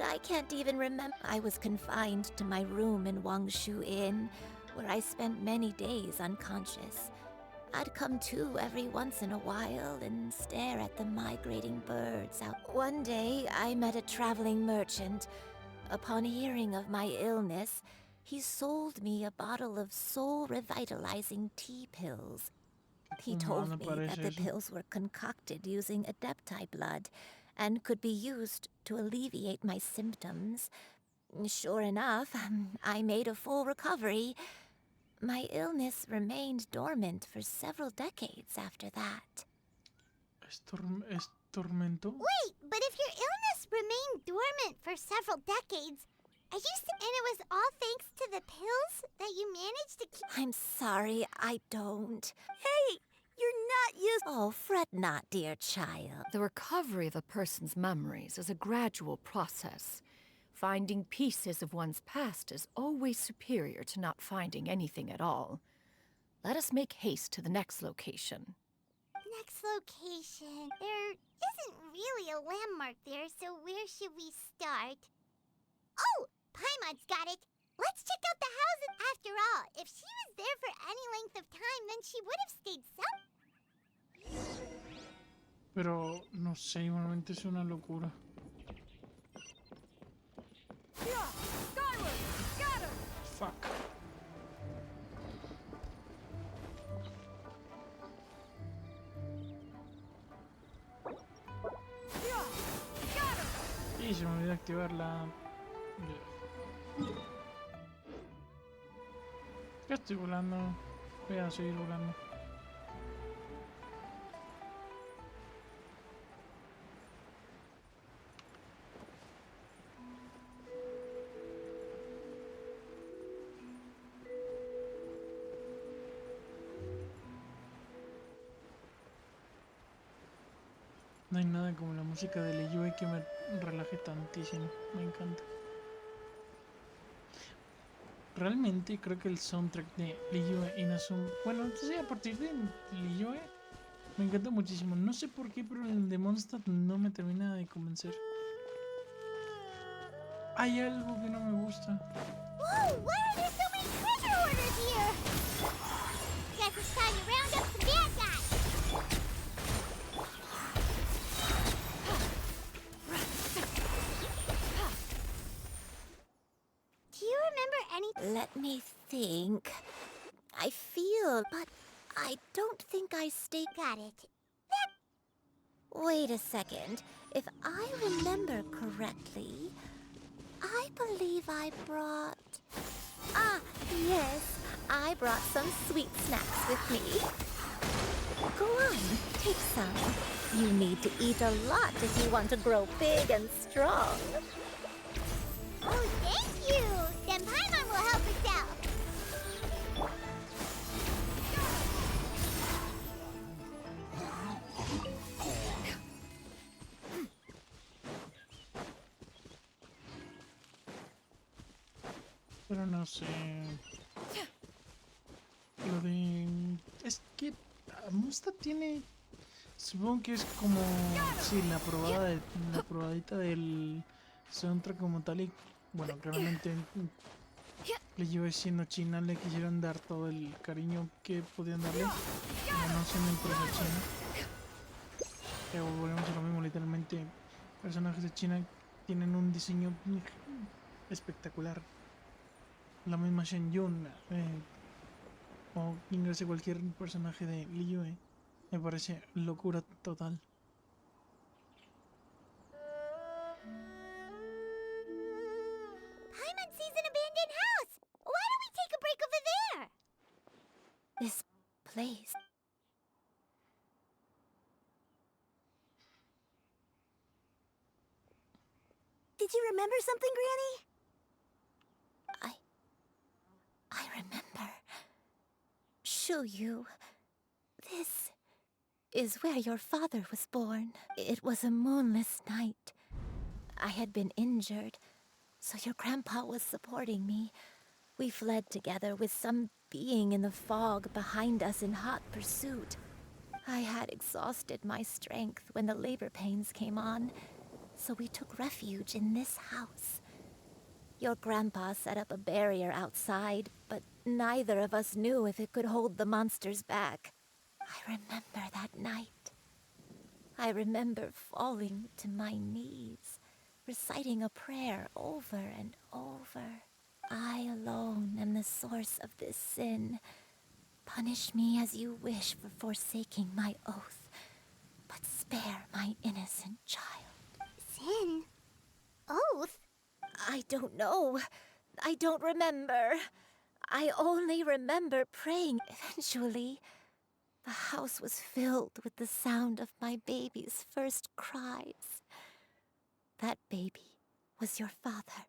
I can't even remember. I was confined to my room in Wangshu Inn, where I spent many days unconscious. I'd come to every once in a while and stare at the migrating birds out. One day, I met a traveling merchant. Upon hearing of my illness, he sold me a bottle of soul-revitalizing tea pills. He told me that the pills were concocted using Adepti blood and could be used to alleviate my symptoms. Sure enough, I made a full recovery. My illness remained dormant for several decades after that. ¿Tormento? Wait, but if your illness remained dormant for several decades, and it was all thanks to the pills that you managed to keep... I'm sorry, I don't. Hey, you're not used... Oh, fret not, dear child. The recovery of a person's memories is a gradual process. Finding pieces of one's past is always superior to not finding anything at all. Let us make haste to the next location. Next location. There isn't really a landmark there, so where should we start? Oh, Paimon's got it. Let's check out the houses. After all, if she was there for any length of time, then she would have stayed some. Pero no sé, igualmente es una locura. Fuck. Y se me olvidó activar la... Ya estoy volando. Voy a seguir volando. No hay nada como la música de Liyue que me relaje tantísimo. Me encanta. Realmente creo que el soundtrack de Liyue Inazuma... Bueno, sí, a partir de Liyue me encanta muchísimo. No sé por qué, pero el de Mondstadt no me termina de convencer. Hay algo que no me gusta. Whoa, why are there so many treasure orders here? Guess it's time to round up some bad guys. Do you remember any... Let me think. I feel, but I don't think I stayed... Got it. Wait a second. If I remember correctly, I believe I brought... Ah, yes. I brought some sweet snacks with me. Go on, take some. You need to eat a lot if you want to grow big and strong. Oh, thank you! Then Paimon will help us out. Pero no sé. Lo de... Es que Mondstadt tiene... Supongo que es como... Sí, la probadita del soundtrack como tal y... Bueno, claramente le llevo siendo China, le quisieron dar todo el cariño que podían darle. Como no siendo empresa china. Pero volvemos a lo mismo, literalmente. Personajes de China tienen un diseño espectacular. la misma xianyun, o ingrese cualquier personaje de Liyue, me parece locura total. Paimon sees an abandoned house! Why don't we take a break over there? This place. Did you remember something, Granny? I remember. Shuyu. This is where your father was born. It was a moonless night. I had been injured, so your grandpa was supporting me. We fled together with some being in the fog behind us in hot pursuit. I had exhausted my strength when the labor pains came on, so we took refuge in this house. Your grandpa set up a barrier outside, but neither of us knew if it could hold the monsters back. I remember that night. I remember falling to my knees, reciting a prayer over and over. I alone am the source of this sin. Punish me as you wish for forsaking my oath, but spare my innocent child. Sin? Oath? I don't know. I don't remember. I only remember praying. Eventually, the house was filled with the sound of my baby's first cries. That baby was your father.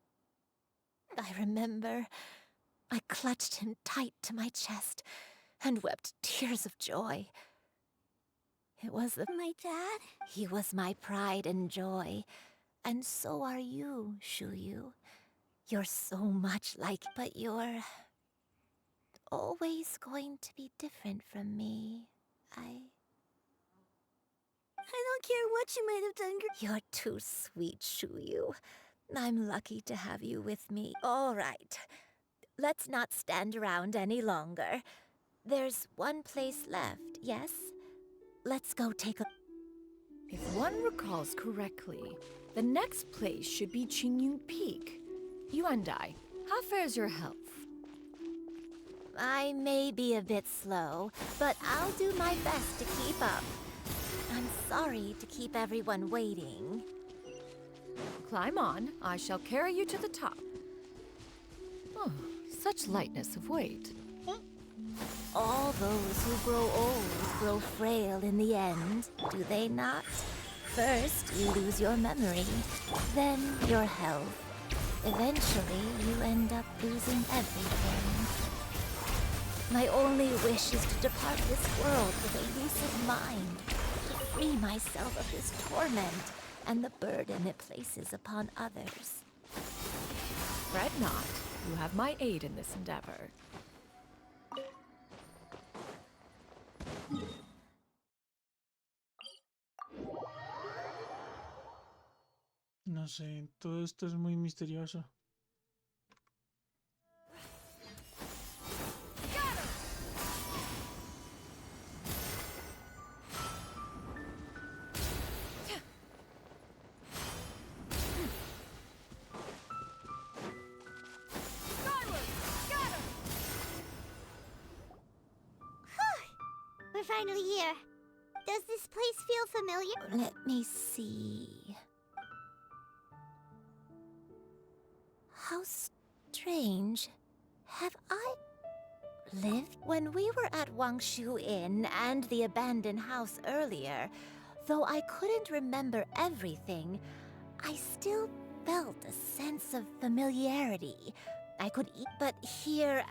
I remember I clutched him tight to my chest and wept tears of joy. It was My dad? He was my pride and joy. And so are you, Shuyu. You're so much like, but you're always going to be different from me. I don't care what you might have done. You're too sweet, Shuyu. I'm lucky to have you with me. All right. Let's not stand around any longer. There's one place left, yes? Let's go take a... If one recalls correctly, the next place should be Xianyun Peak. Yuandai, how fares your health? I may be a bit slow, but I'll do my best to keep up. I'm sorry to keep everyone waiting. Climb on. I shall carry you to the top. Oh, such lightness of weight. All those who grow old grow frail in the end, do they not? First, you lose your memory, then your health. Eventually, you end up losing everything. My only wish is to depart this world with a lucid mind, to free myself of this torment and the burden it places upon others. Fret not. You have my aid in this endeavor. No sé, todo esto es muy misterioso. We're finally here. Does this place feel familiar? Let me see. How strange. Have I lived? When we were at Wangshu Inn and the abandoned house earlier, though I couldn't remember everything, I still felt a sense of familiarity. I could eat, but here,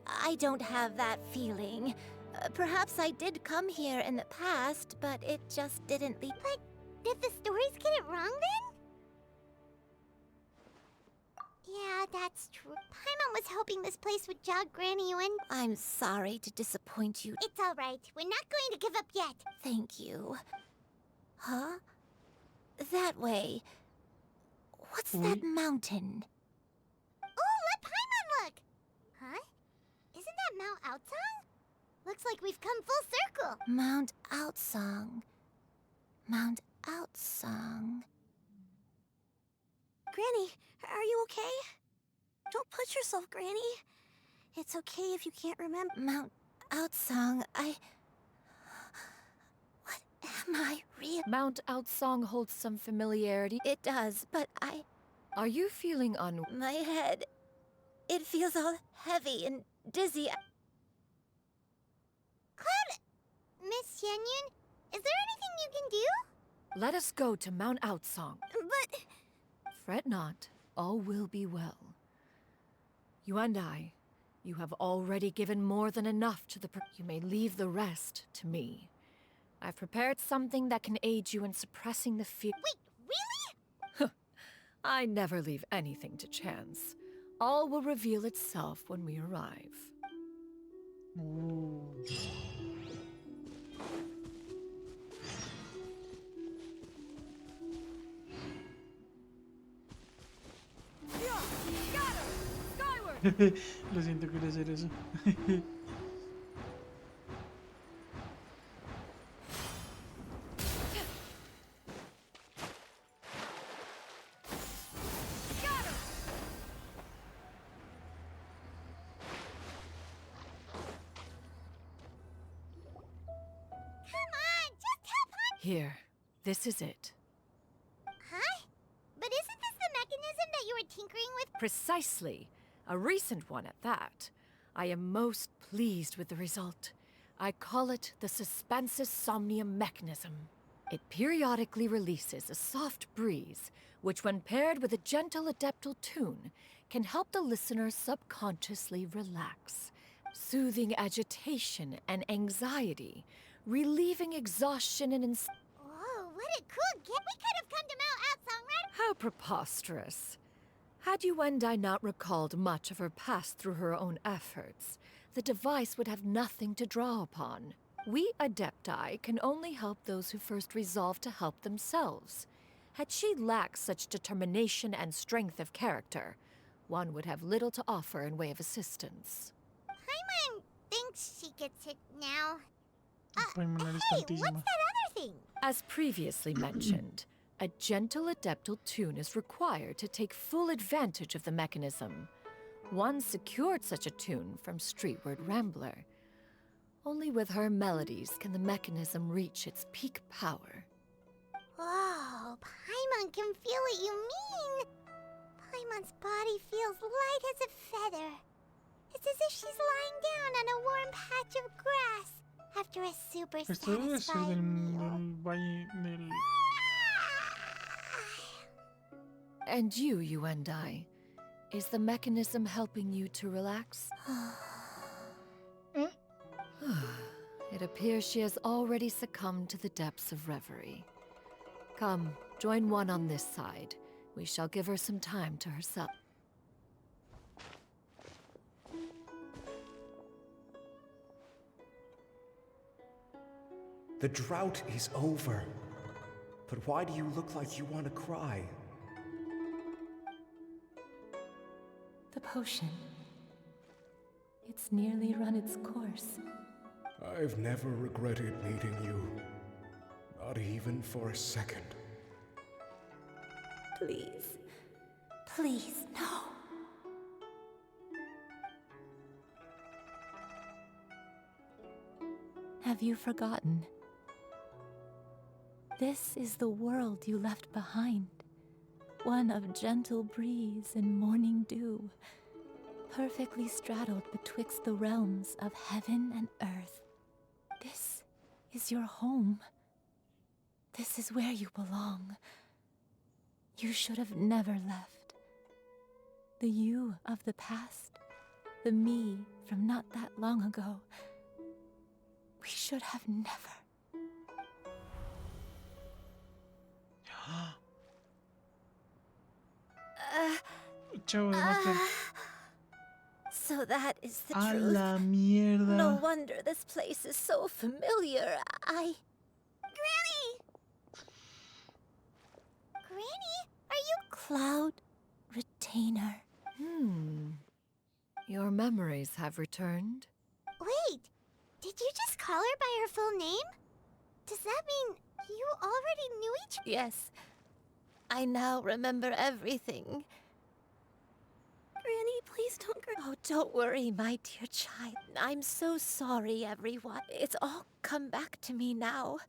I don't have that feeling. Perhaps I did come here in the past, but it just didn't leave. But did the stories get it wrong then? Yeah, that's true. Paimon was hoping this place would jog Granny Yuen. I'm sorry to disappoint you. It's all right. We're not going to give up yet. Thank you. Huh? That way. What's that mountain? Oh, let Paimon look! Huh? Isn't that Mount Outsong? Looks like we've come full circle. Mount Outsong. Mount Outsong. Granny, are you okay? Don't push yourself, Granny. It's okay if you can't remember. Mount Outsong, What am I really? Mount Outsong holds some familiarity. It does, but Are you feeling My head. It feels all heavy and dizzy. Cloud... Miss Xianyun, is there anything you can do? Let us go to Mount Outsong. But... Fret not, all will be well. You and I, you have already given more than enough to the... You may leave the rest to me. I've prepared something that can aid you in suppressing the fear... Wait, really? I never leave anything to chance. All will reveal itself when we arrive. Ooh. Lo siento, quería hacer eso. Here, this is it. Huh? But isn't this the mechanism that you were tinkering with? Precisely. A recent one at that. I am most pleased with the result. I call it the Suspensus Somnium mechanism. It periodically releases a soft breeze, which when paired with a gentle adeptal tune, can help the listener subconsciously relax, soothing agitation and anxiety, relieving exhaustion and Whoa, what a cool gift! We could have come to Mount Outsong right... How preposterous. Had Yuendai not recalled much of her past through her own efforts, the device would have nothing to draw upon. We Adepti can only help those who first resolve to help themselves. Had she lacked such determination and strength of character, one would have little to offer in way of assistance. Paimon thinks she gets it now. Paimon eres Hey, what's that tantísima. other thing? As previously mentioned, a gentle adeptal tune is required to take full advantage of the mechanism. One secured such a tune from Streetward Rambler. Only with her melodies can the mechanism reach its peak power. Whoa, Paimon can feel what you mean. Paimon's body feels light as a feather. It's as if she's lying down on a warm patch of grass after a super Esto debe ser satisfying meal. del valle del... And you and I, is the mechanism helping you to relax? It appears she has already succumbed to the depths of reverie. Come, join one on this side. We shall give her some time to herself. The drought is over. But why do you look like you want to cry? The potion. It's nearly run its course. I've never regretted meeting you. Not even for a second. Please. Please, no. Have you forgotten? This is the world you left behind. One of gentle breeze and morning dew, perfectly straddled betwixt the realms of heaven and earth. This is your home. This is where you belong. You should have never left. The you of the past, the me from not that long ago. We should have never. Chavo de Master. So that is the A truth. la mierda. No wonder this place is so familiar. Granny! Granny, are you... Cloud Retainer. Your memories have returned. Wait, did you just call her by her full name? Does that mean you already knew each... Yes. I now remember everything. Granny, please don't cry. Oh, don't worry, my dear child. I'm so sorry, everyone. It's all come back to me now.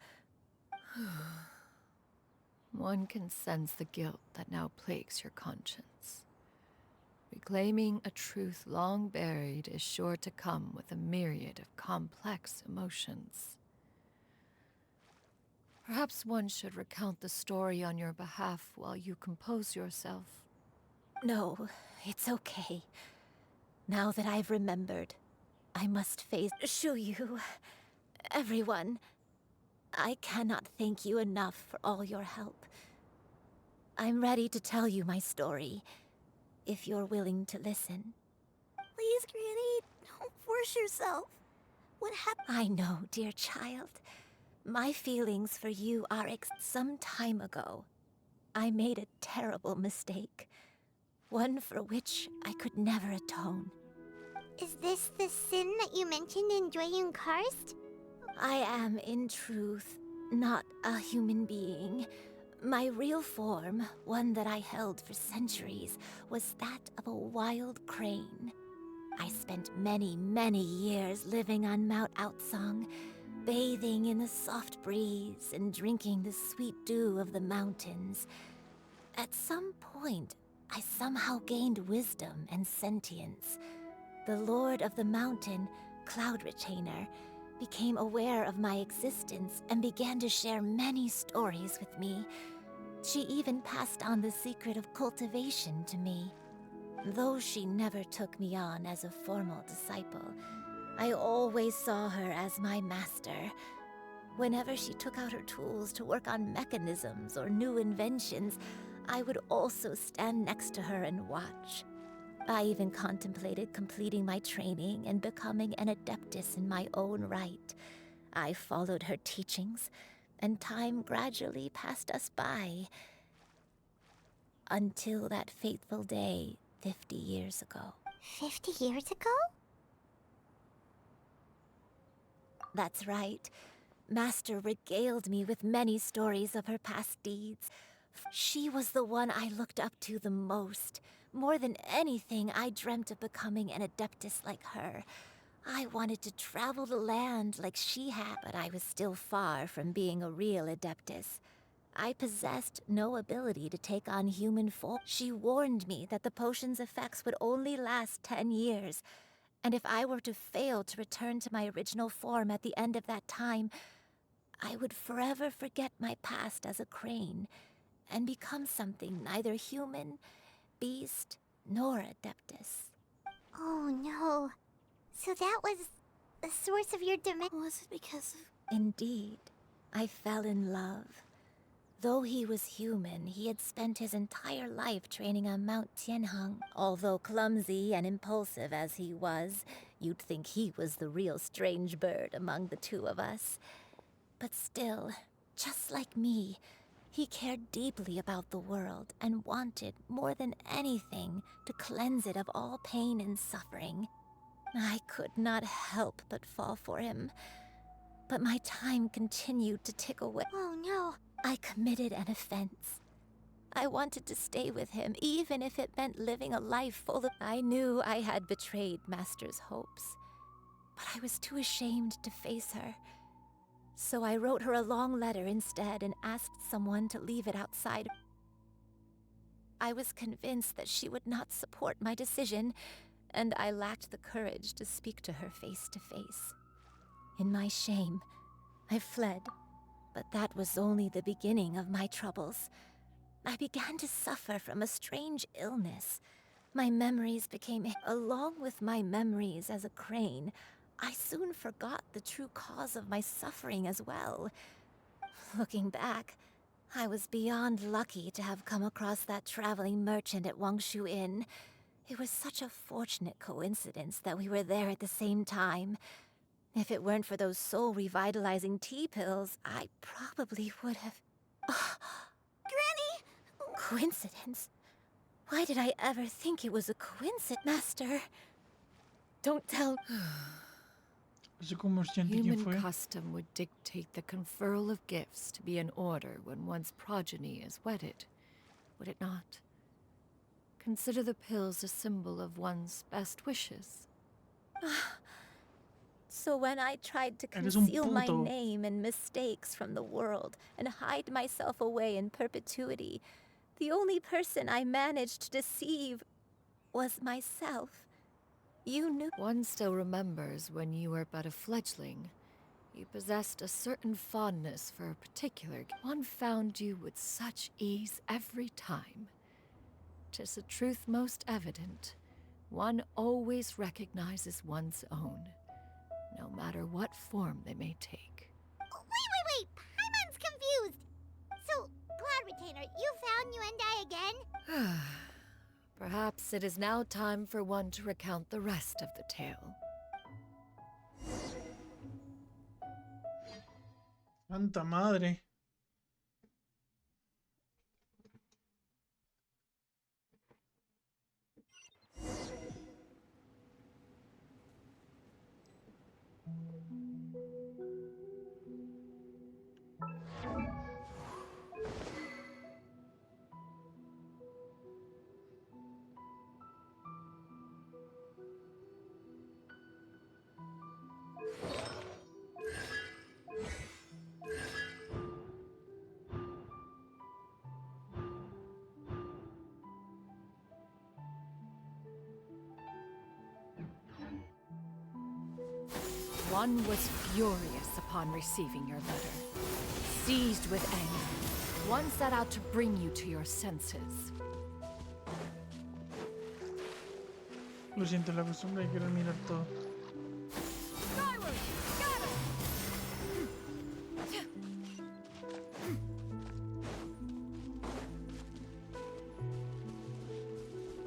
One can sense the guilt that now plagues your conscience. Reclaiming a truth long buried is sure to come with a myriad of complex emotions. Perhaps one should recount the story on your behalf while you compose yourself. No, it's okay. Now that I've remembered, I must face Shuyu. Everyone, I cannot thank you enough for all your help. I'm ready to tell you my story, if you're willing to listen. Please, Granny, don't force yourself. What happened? I know, dear child. My feelings for you are some time ago. I made a terrible mistake. One for which I could never atone. Is this the sin that you mentioned in Xianyun Karst? I am, in truth, not a human being. My real form, one that I held for centuries, was that of a wild crane. I spent many, many years living on Mount Outsong, bathing in the soft breeze and drinking the sweet dew of the mountains. At some point, I somehow gained wisdom and sentience. The Lord of the Mountain, Cloud Retainer, became aware of my existence and began to share many stories with me. She even passed on the secret of cultivation to me. Though she never took me on as a formal disciple, I always saw her as my master. Whenever she took out her tools to work on mechanisms or new inventions, I would also stand next to her and watch. I even contemplated completing my training and becoming an adeptus in my own right. I followed her teachings, and time gradually passed us by. Until that fateful day 50 years ago. 50 years ago? That's right. Master regaled me with many stories of her past deeds. She was the one I looked up to the most. More than anything, I dreamt of becoming an adeptus like her. I wanted to travel the land like she had, but I was still far from being a real adeptus. I possessed no ability to take on human form. She warned me that the potion's effects would only last 10 years, and if I were to fail to return to my original form at the end of that time, I would forever forget my past as a crane and become something neither human, beast, nor adeptus. Oh no. So that was the source of your dimension. Was it because of... Indeed, I fell in love. Though he was human, he had spent his entire life training on Mount Tianheng. Although clumsy and impulsive as he was, you'd think he was the real strange bird among the two of us. But still, just like me, he cared deeply about the world and wanted, more than anything, to cleanse it of all pain and suffering. I could not help but fall for him. But my time continued to tick away. Oh no. I committed an offense. I wanted to stay with him, even if it meant living a life full of... I knew I had betrayed Master's hopes, but I was too ashamed to face her. So I wrote her a long letter instead and asked someone to leave it outside. I was convinced that she would not support my decision, and I lacked the courage to speak to her face to face. In my shame, I fled, but that was only the beginning of my troubles. I began to suffer from a strange illness. My memories became... Along with my memories as a crane, I soon forgot the true cause of my suffering as well. Looking back, I was beyond lucky to have come across that traveling merchant at Wangshu Inn. It was such a fortunate coincidence that we were there at the same time. If it weren't for those soul-revitalizing tea pills, I probably would have... Granny! Coincidence? Why did I ever think it was a coincidence, Master? Don't tell... Human custom would dictate the conferral of gifts to be in order when one's progeny is wedded, would it not? Consider the pills a symbol of one's best wishes. So when I tried to Eres un conceal my puto. name and mistakes from the world and hide myself away in perpetuity, the only person I managed to deceive was myself. You knew. One still remembers when you were but a fledgling. You possessed a certain fondness for a particular. One found you with such ease every time. 'Tis a truth most evident. One always recognizes one's own, no matter what form they may take. Wait! Paimon's confused! So, Cloud Retainer, you found Yuendai again? Perhaps it is now time for one to recount the rest of the tale. Santa madre. One was furious upon receiving your letter. Seized with anger, one set out to bring you to your senses. Lo siento, la costumbre de querer mirar todo.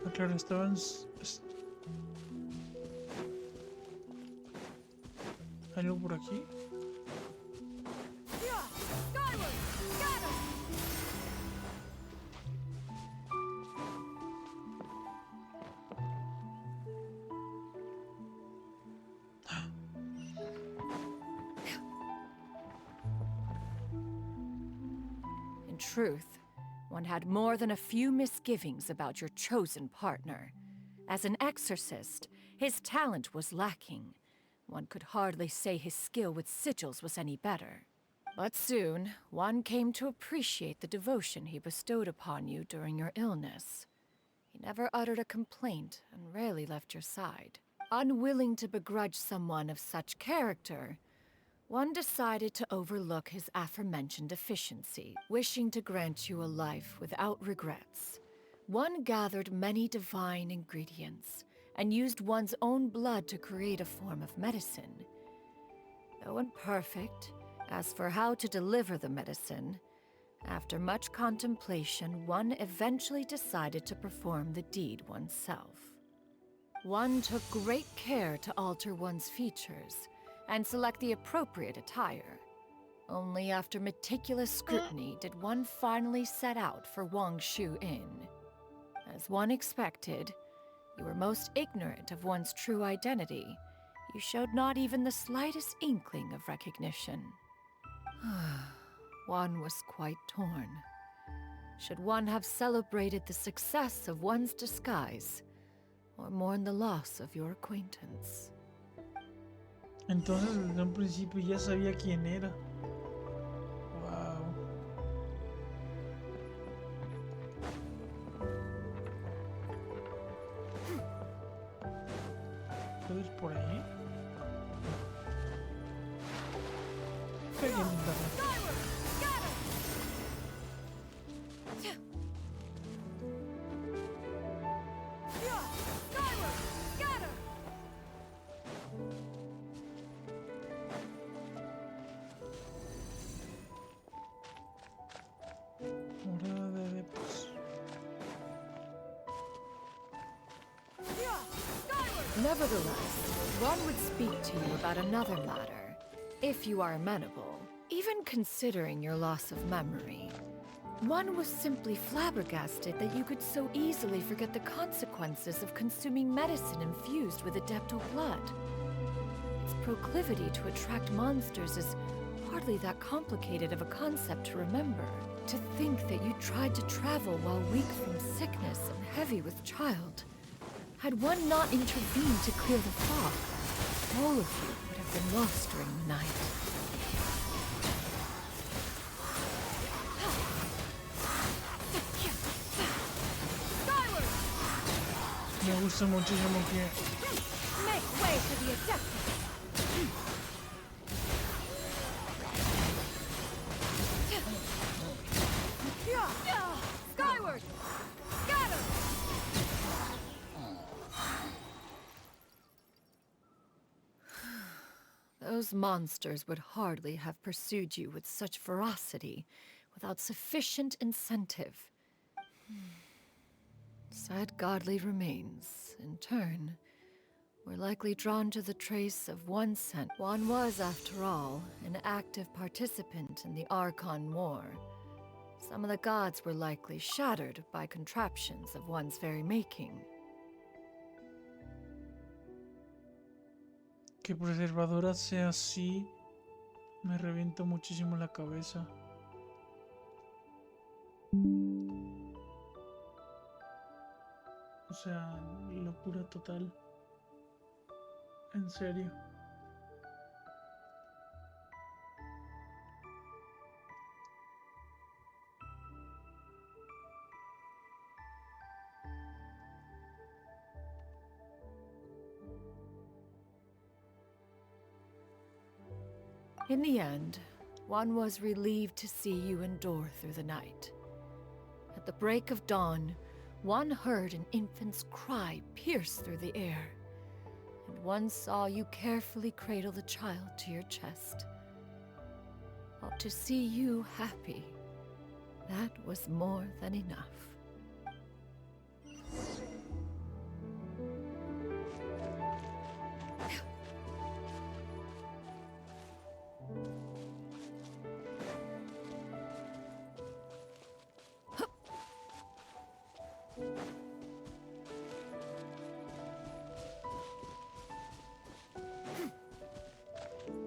Ah, claro, estaban... ¿Algo por aquí? In truth, one had more than a few misgivings about your chosen partner. As an exorcist, his talent was lacking. One could hardly say his skill with sigils was any better. But soon, one came to appreciate the devotion he bestowed upon you during your illness. He never uttered a complaint and rarely left your side. Unwilling to begrudge someone of such character, one decided to overlook his aforementioned deficiency, wishing to grant you a life without regrets. One gathered many divine ingredients and used one's own blood to create a form of medicine. Though imperfect, as for how to deliver the medicine, after much contemplation, one eventually decided to perform the deed oneself. One took great care to alter one's features and select the appropriate attire. Only after meticulous scrutiny did one finally set out for Wangshu Inn. As one expected, you were most ignorant of one's true identity. You showed not even the slightest inkling of recognition. One was quite torn. Should one have celebrated the success of one's disguise, or mourn the loss of your acquaintance? Entonces desde un principio ya sabía quién era. Wow. ¿Puedo ir por ahí? Creo que intentarlo. Morada de paso. Nevertheless, one would speak to you about another matter, if you are amenable. Even considering your loss of memory, one was simply flabbergasted that you could so easily forget the consequences of consuming medicine infused with adeptal blood. Its proclivity to attract monsters is hardly that complicated of a concept to remember. To think that you tried to travel while weak from sickness and heavy with child. Had one not intervened to clear the fog, all of you would have been lost during the night. Me gusta muchísimo que Make way for the Adeptus! Skyward! Scatter! Those monsters would hardly have pursued you with such ferocity without sufficient incentive. Sad godly remains, in turn, were likely drawn to the trace of one scent. One was, after all, an active participant in the Archon War. Some of the gods were likely shattered by contraptions of one's very making. que preservadora sea así, me reviento muchísimo la cabeza. O sea, locura total. En serio. In the end, one was relieved to see you endure through the night. At the break of dawn, one heard an infant's cry pierce through the air, and one saw you carefully cradle the child to your chest. Well, to see you happy, that was more than enough.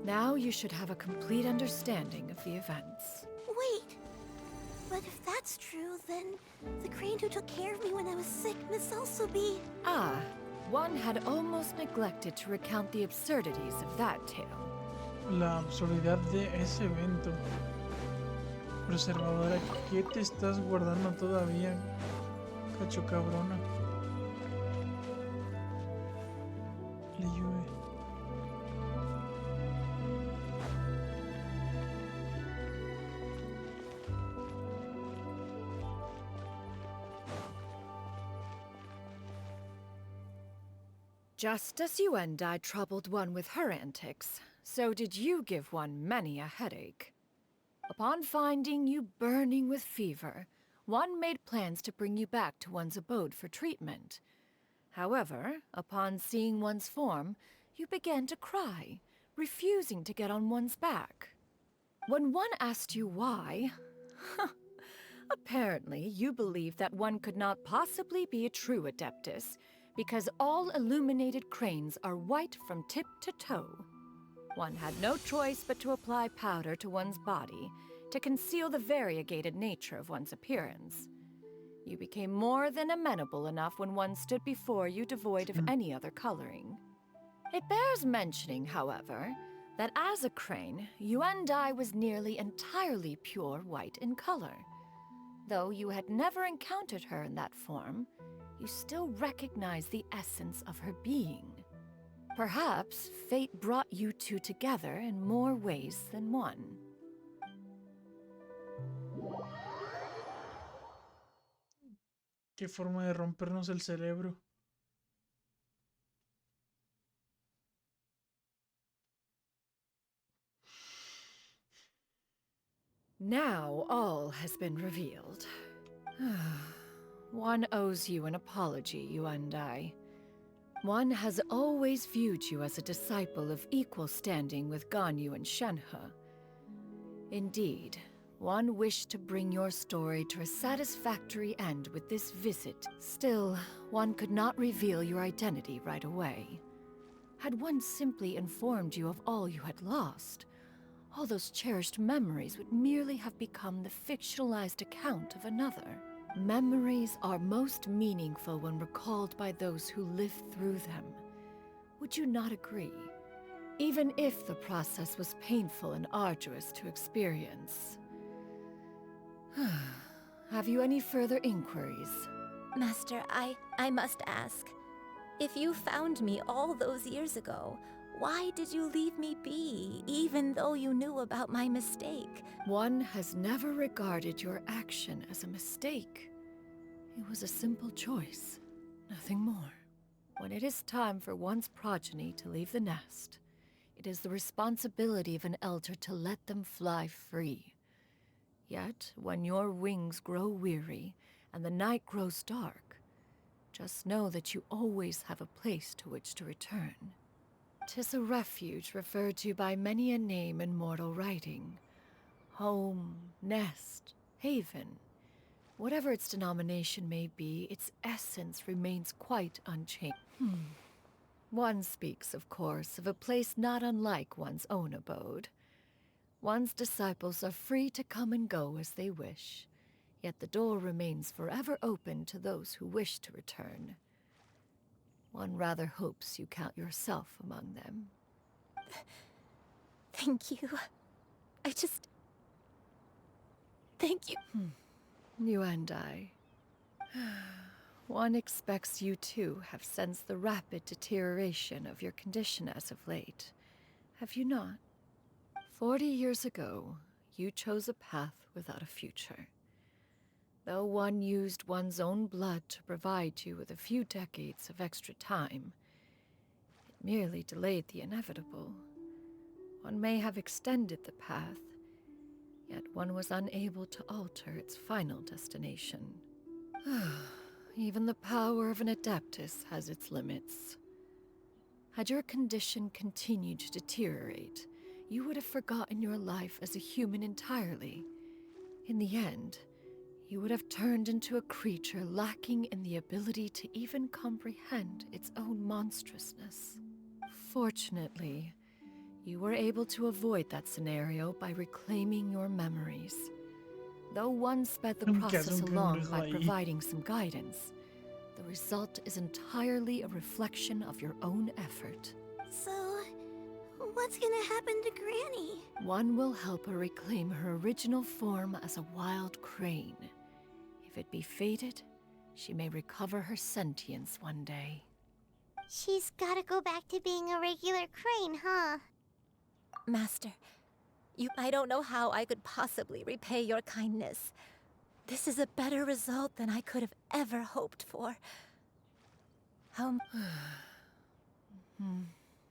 Now you should have a complete understanding of the events. Wait! But if that's true, then the crane who took care of me when I was sick must also be... Ah, one had almost neglected to recount the absurdities of that tale. La absurdidad de ese evento. Preservadora, ¿qué te estás guardando todavía, cacho cabrona? Le llueve. Just as Yuendai troubled one with her antics, so did you give one many a headache. Upon finding you burning with fever, one made plans to bring you back to one's abode for treatment. However, upon seeing one's form, you began to cry, refusing to get on one's back. When one asked you why, apparently you believed that one could not possibly be a true Adeptus, because all illuminated cranes are white from tip to toe. One had no choice but to apply powder to one's body to conceal the variegated nature of one's appearance. You became more than amenable enough when one stood before you devoid of any other coloring. It bears mentioning, however, that as a crane, Yuendai was nearly entirely pure white in color. Though you had never encountered her in that form, you still recognize the essence of her being. Perhaps fate brought you two together in more ways than one. Qué forma de rompernos el cerebro. Now all has been revealed. One owes you an apology, Yuendai. One has always viewed you as a disciple of equal standing with Ganyu and Shenhe. Indeed, one wished to bring your story to a satisfactory end with this visit. Still, one could not reveal your identity right away. Had one simply informed you of all you had lost, all those cherished memories would merely have become the fictionalized account of another. Memories are most meaningful when recalled by those who lived through them. Would you not agree? Even if the process was painful and arduous to experience. Have you any further inquiries? Master, I must ask. If you found me all those years ago, why did you leave me be, even though you knew about my mistake? One has never regarded your action as a mistake. It was a simple choice, nothing more. When it is time for one's progeny to leave the nest, it is the responsibility of an elder to let them fly free. Yet, when your wings grow weary and the night grows dark, just know that you always have a place to which to return. 'Tis a refuge referred to by many a name in mortal writing. Home, nest, haven. Whatever its denomination may be, its essence remains quite unchanged. One speaks, of course, of a place not unlike one's own abode. One's disciples are free to come and go as they wish, yet the door remains forever open to those who wish to return. One rather hopes you count yourself among them. Thank you. Thank you. You and I. One expects you too have sensed the rapid deterioration of your condition as of late, have you not? 40 years ago, you chose a path without a future. Though one used one's own blood to provide you with a few decades of extra time, it merely delayed the inevitable. One may have extended the path, yet one was unable to alter its final destination. Even the power of an Adeptus has its limits. Had your condition continued to deteriorate, you would have forgotten your life as a human entirely. In the end, you would have turned into a creature lacking in the ability to even comprehend its own monstrousness. Fortunately, you were able to avoid that scenario by reclaiming your memories. Though one sped the process along by providing some guidance, the result is entirely a reflection of your own effort. So, what's gonna happen to Granny? One will help her reclaim her original form as a wild crane. If it be fated, she may recover her sentience one day. She's gotta go back to being a regular crane, huh? Master, I don't know how I could possibly repay your kindness. This is a better result than I could have ever hoped for.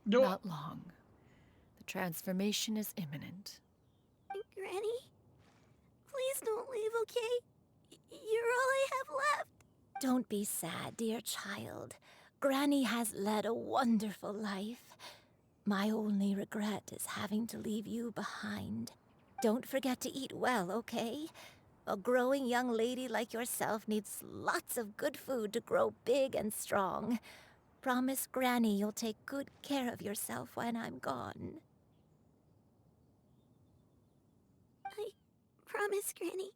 Not long. The transformation is imminent. Granny? Please don't leave, okay? You're all I have left. Don't be sad, dear child. Granny has led a wonderful life. My only regret is having to leave you behind. Don't forget to eat well, okay? A growing young lady like yourself needs lots of good food to grow big and strong. Promise Granny you'll take good care of yourself when I'm gone. I promise, Granny.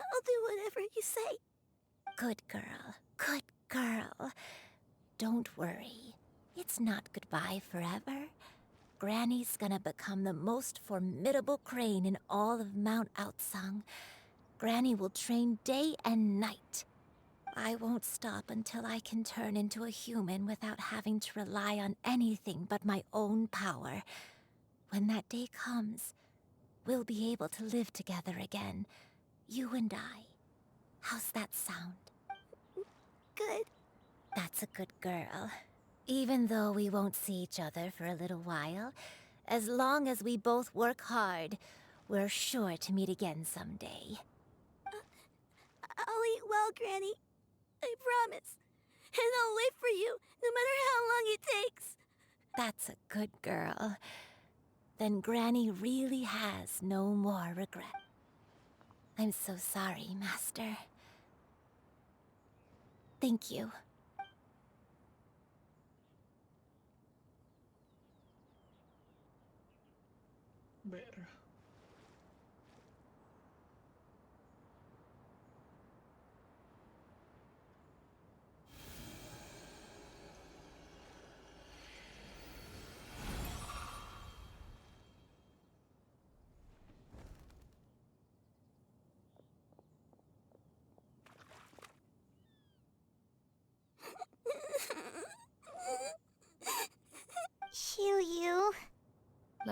I'll do whatever you say. Good girl. Good girl. Don't worry. It's not goodbye forever. Granny's gonna become the most formidable crane in all of Mount Outsung. Granny will train day and night. I won't stop until I can turn into a human without having to rely on anything but my own power. When that day comes, we'll be able to live together again. You and I. How's that sound? Good. That's a good girl. Even though we won't see each other for a little while, as long as we both work hard, we're sure to meet again someday. I'll eat well, Granny. I promise. And I'll wait for you, no matter how long it takes. That's a good girl. Then Granny really has no more regret. I'm so sorry, Master. Thank you.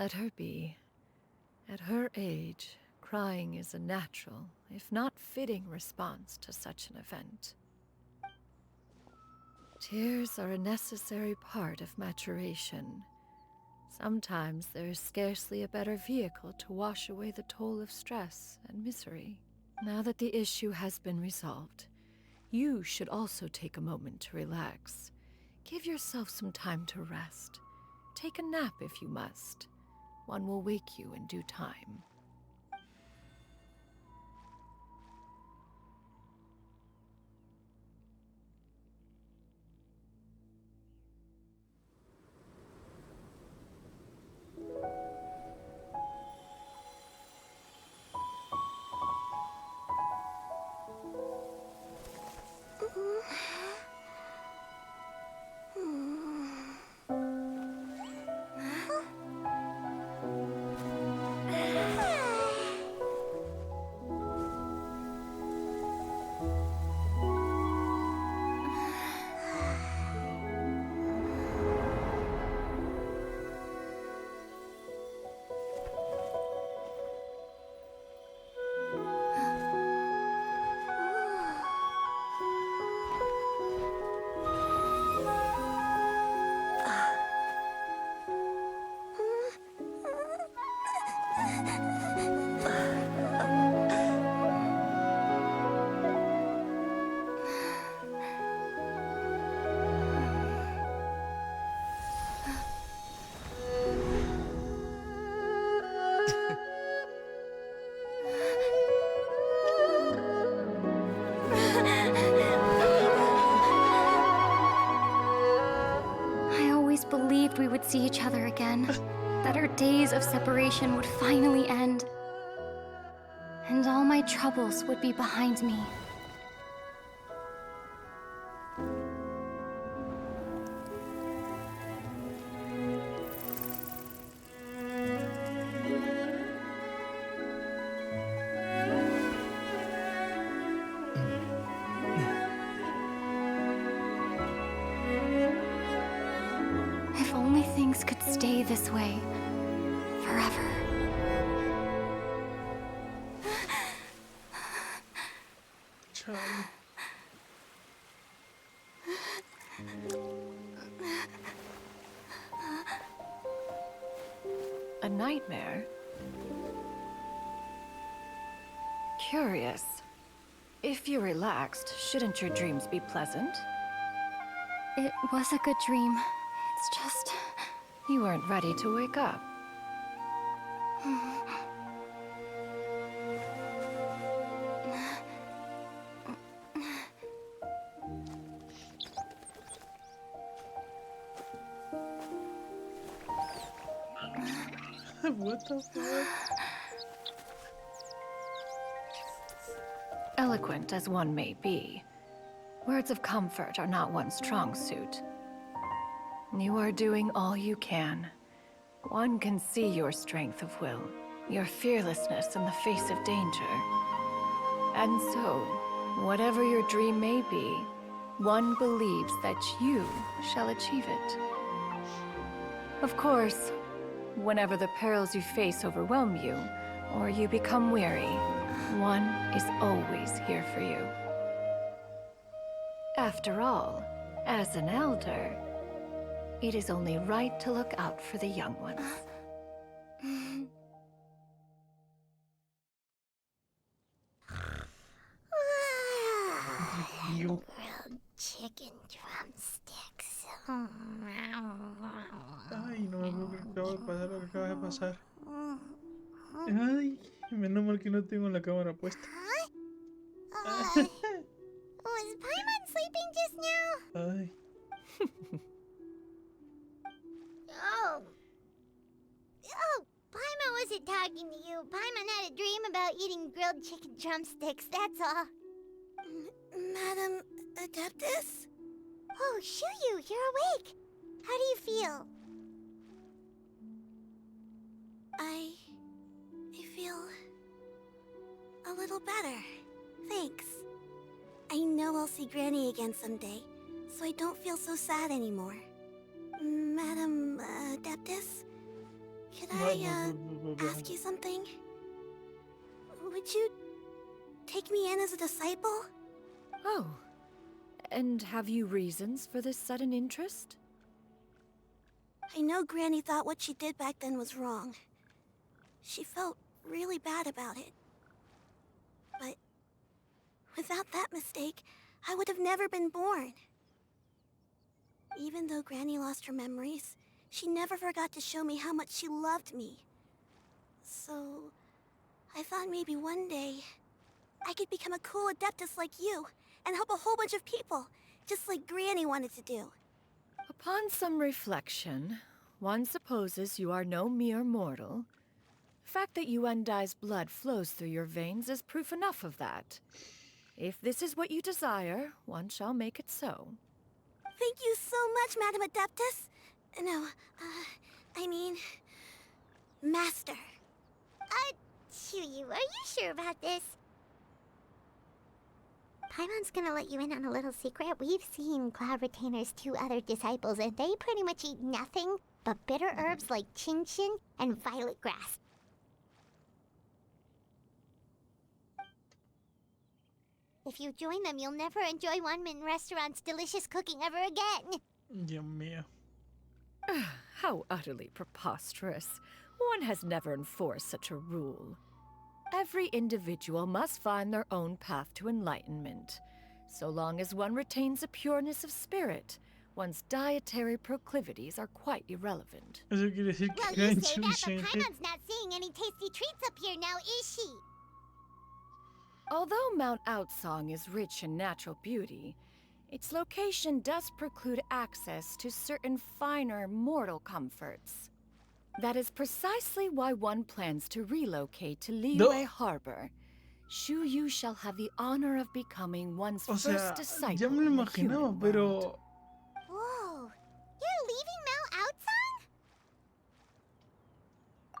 Let her be. At her age, crying is a natural, if not fitting, response to such an event. Tears are a necessary part of maturation. Sometimes there is scarcely a better vehicle to wash away the toll of stress and misery. Now that the issue has been resolved, you should also take a moment to relax. Give yourself some time to rest. Take a nap if you must. One will wake you in due time. I always believed we would see each other again, that our days of separation would finally end, and all my troubles would be behind me. If only things could stay this way forever. Charlie. A nightmare? Curious. If you're relaxed, shouldn't your dreams be pleasant? It was a good dream. It's just... You weren't ready to wake up. What the fuck? Eloquent as one may be, words of comfort are not one's strong suit. You are doing all you can. One can see your strength of will, your fearlessness in the face of danger. And so, whatever your dream may be, one believes that you shall achieve it. Of course, whenever the perils you face overwhelm you, or you become weary, one is always here for you. After all, as an elder, it is only right to look out for the young ones. Grilled chicken drumsticks. Ay, no me puedo creer que acaba de pasar lo que acaba de pasar. Ay, menos mal que no tengo la cámara puesta. Was Paimon sleeping just now? Ay. Oh, Paimon wasn't talking to you. Paimon had a dream about eating grilled chicken drumsticks, that's all. Madam Adeptus? Oh, Shuyu, you're awake. How do you feel? I feel a little better. Thanks. I know I'll see Granny again someday, so I don't feel so sad anymore. Madam Adeptus? Could I, ask you something? Would you take me in as a disciple? Oh, and have you reasons for this sudden interest? I know Granny thought what she did back then was wrong. She felt really bad about it. But without that mistake, I would have never been born. Even though Granny lost her memories, she never forgot to show me how much she loved me. So, I thought maybe one day I could become a cool adeptus like you and help a whole bunch of people, just like Granny wanted to do. Upon some reflection, one supposes you are no mere mortal. The fact that Yuandai's blood flows through your veins is proof enough of that. If this is what you desire, one shall make it so. Thank you so much, Madam Adeptus. No, I mean, Master. Chuyu, are you sure about this? Paimon's gonna let you in on a little secret. We've seen Cloud Retainer's 2 other disciples, and they pretty much eat nothing but bitter herbs like xianyun and violet grass. If you join them, you'll never enjoy Wanmin Restaurant's delicious cooking ever again. Dios mío. How utterly preposterous. One has never enforced such a rule. Every individual must find their own path to enlightenment. So long as one retains a pureness of spirit, one's dietary proclivities are quite irrelevant. Eso quiere decir que Well, you say Genshin that, but gente. Paimon's not seeing any tasty treats up here now, is she? Although Mount Outsong is rich in natural beauty, its location does preclude access to certain finer mortal comforts. That is precisely why one plans to relocate to Liyue Harbor. Shu Yu shall have the honor of becoming one's O sea, first disciple. ya me lo in the imaginaba, human world. pero Whoa, you're leaving Mount Outsong?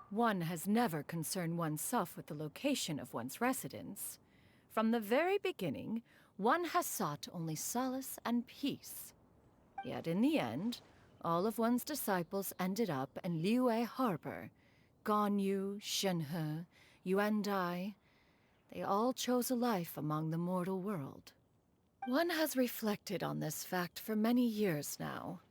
One has never concerned oneself with the location of one's residence. From the very beginning, one has sought only solace and peace. Yet in the end, all of one's disciples ended up in Liyue Harbor. Ganyu, Shenhe, Yuandai. They all chose a life among the mortal world. One has reflected on this fact for many years now.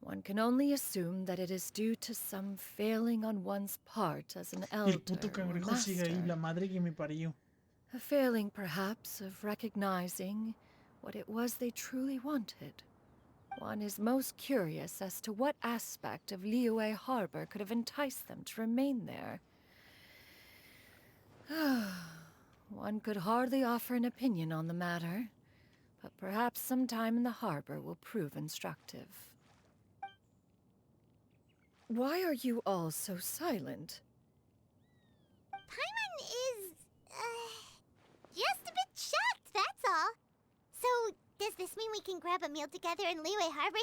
One can only assume that it is due to some failing on one's part as an y elder el puto or cangrejo sigue ahí, master. la madre que me parió. A failing, perhaps, of recognizing what it was they truly wanted. One is most curious as to what aspect of Liyue Harbor could have enticed them to remain there. One could hardly offer an opinion on the matter, but perhaps some time in the harbor will prove instructive. Why are you all so silent? Paimon is, just a bit shocked, that's all. So, does this mean we can grab a meal together in Liyue Harbor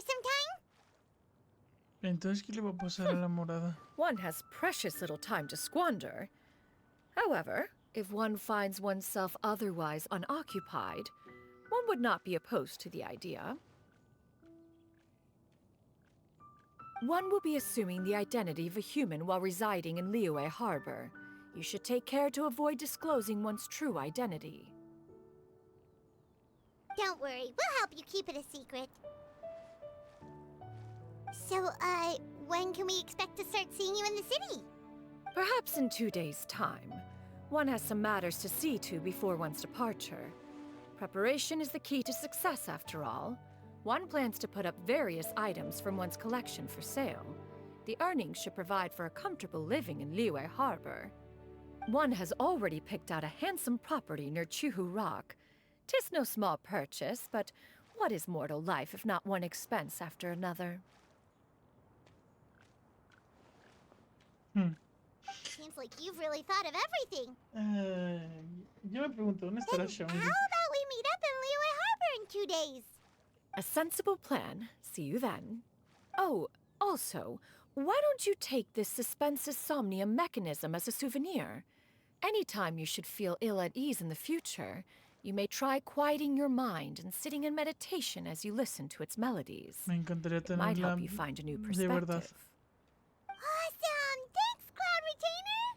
sometime? Entonces, ¿qué le va a pasar a la morada? One has precious little time to squander. However, if one finds oneself otherwise unoccupied, one would not be opposed to the idea. One will be assuming the identity of a human while residing in Liyue Harbor. You should take care to avoid disclosing one's true identity. Don't worry, we'll help you keep it a secret. So, when can we expect to start seeing you in the city? Perhaps in 2 days' time. One has some matters to see to before one's departure. Preparation is the key to success, after all. One plans to put up various items from one's collection for sale. The earnings should provide for a comfortable living in Liyue Harbor. One has already picked out a handsome property near Chuhu Rock. 'Tis no small purchase, but what is mortal life if not one expense after another? Seems like you've really thought of everything. Yo me pregunto, ¿dónde estará How Xianyun? about we meet up in Liyue Harbor in 2 days? A sensible plan. See you then. Oh, also, why don't you take this suspensus somnium mechanism as a souvenir? Anytime you should feel ill at ease in the future, you may try quieting your mind and sitting in meditation as you listen to its melodies. Me encantaría It might tenerla help you find a new de verdad. perspective. Awesome! retainer?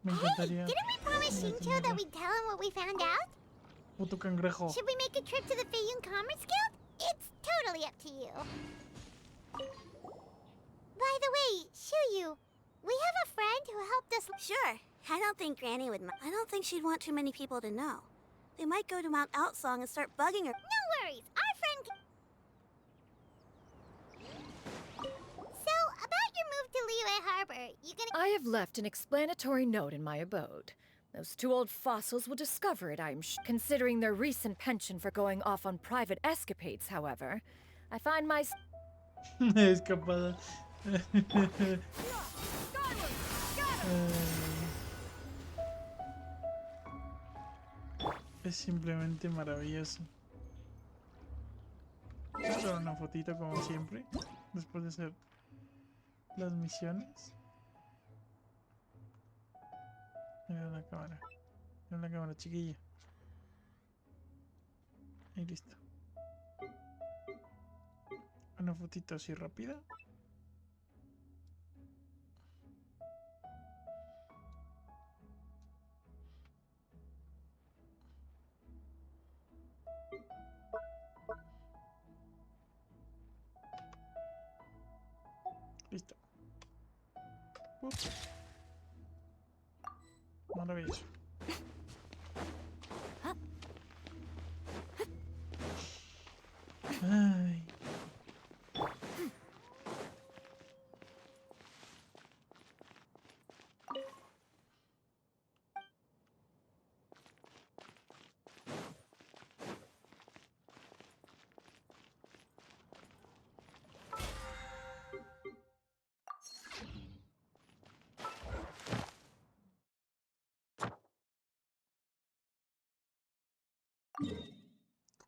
Me Hey, encantaría. didn't we promise Shincho that we'd tell him what we found out? Puto cangrejo. Should we make a trip to the Feiyun Commerce Guild? It's totally up to you. By the way, Shuyu, we have a friend who helped us. Sure. I don't think Granny would. I don't think she'd want too many people to know. They might go to Mount Outsong and start bugging her. No worries, our friend. So, about your move to Liyue Harbor, you gonna? I have left an explanatory note in my abode. Those two old fossils will discover it, considering their recent penchant for going off on private escapades, however. I find my... Escapada. Es simplemente maravilloso. Solo una fotito como siempre, después de hacer las misiones. Mira la cámara chiquilla. Y listo. Una fotito así rápida. Listo. Maravilloso. Ay.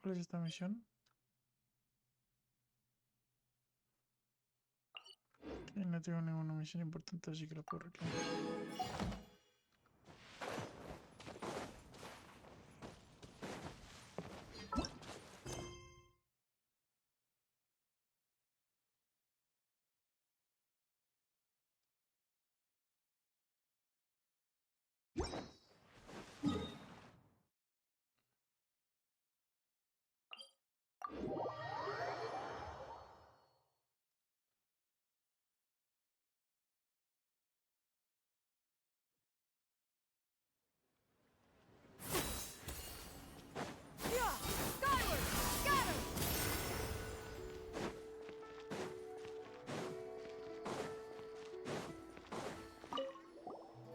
¿Cuál es esta misión? No tengo ninguna misión importante, así que lo puedo reclamar.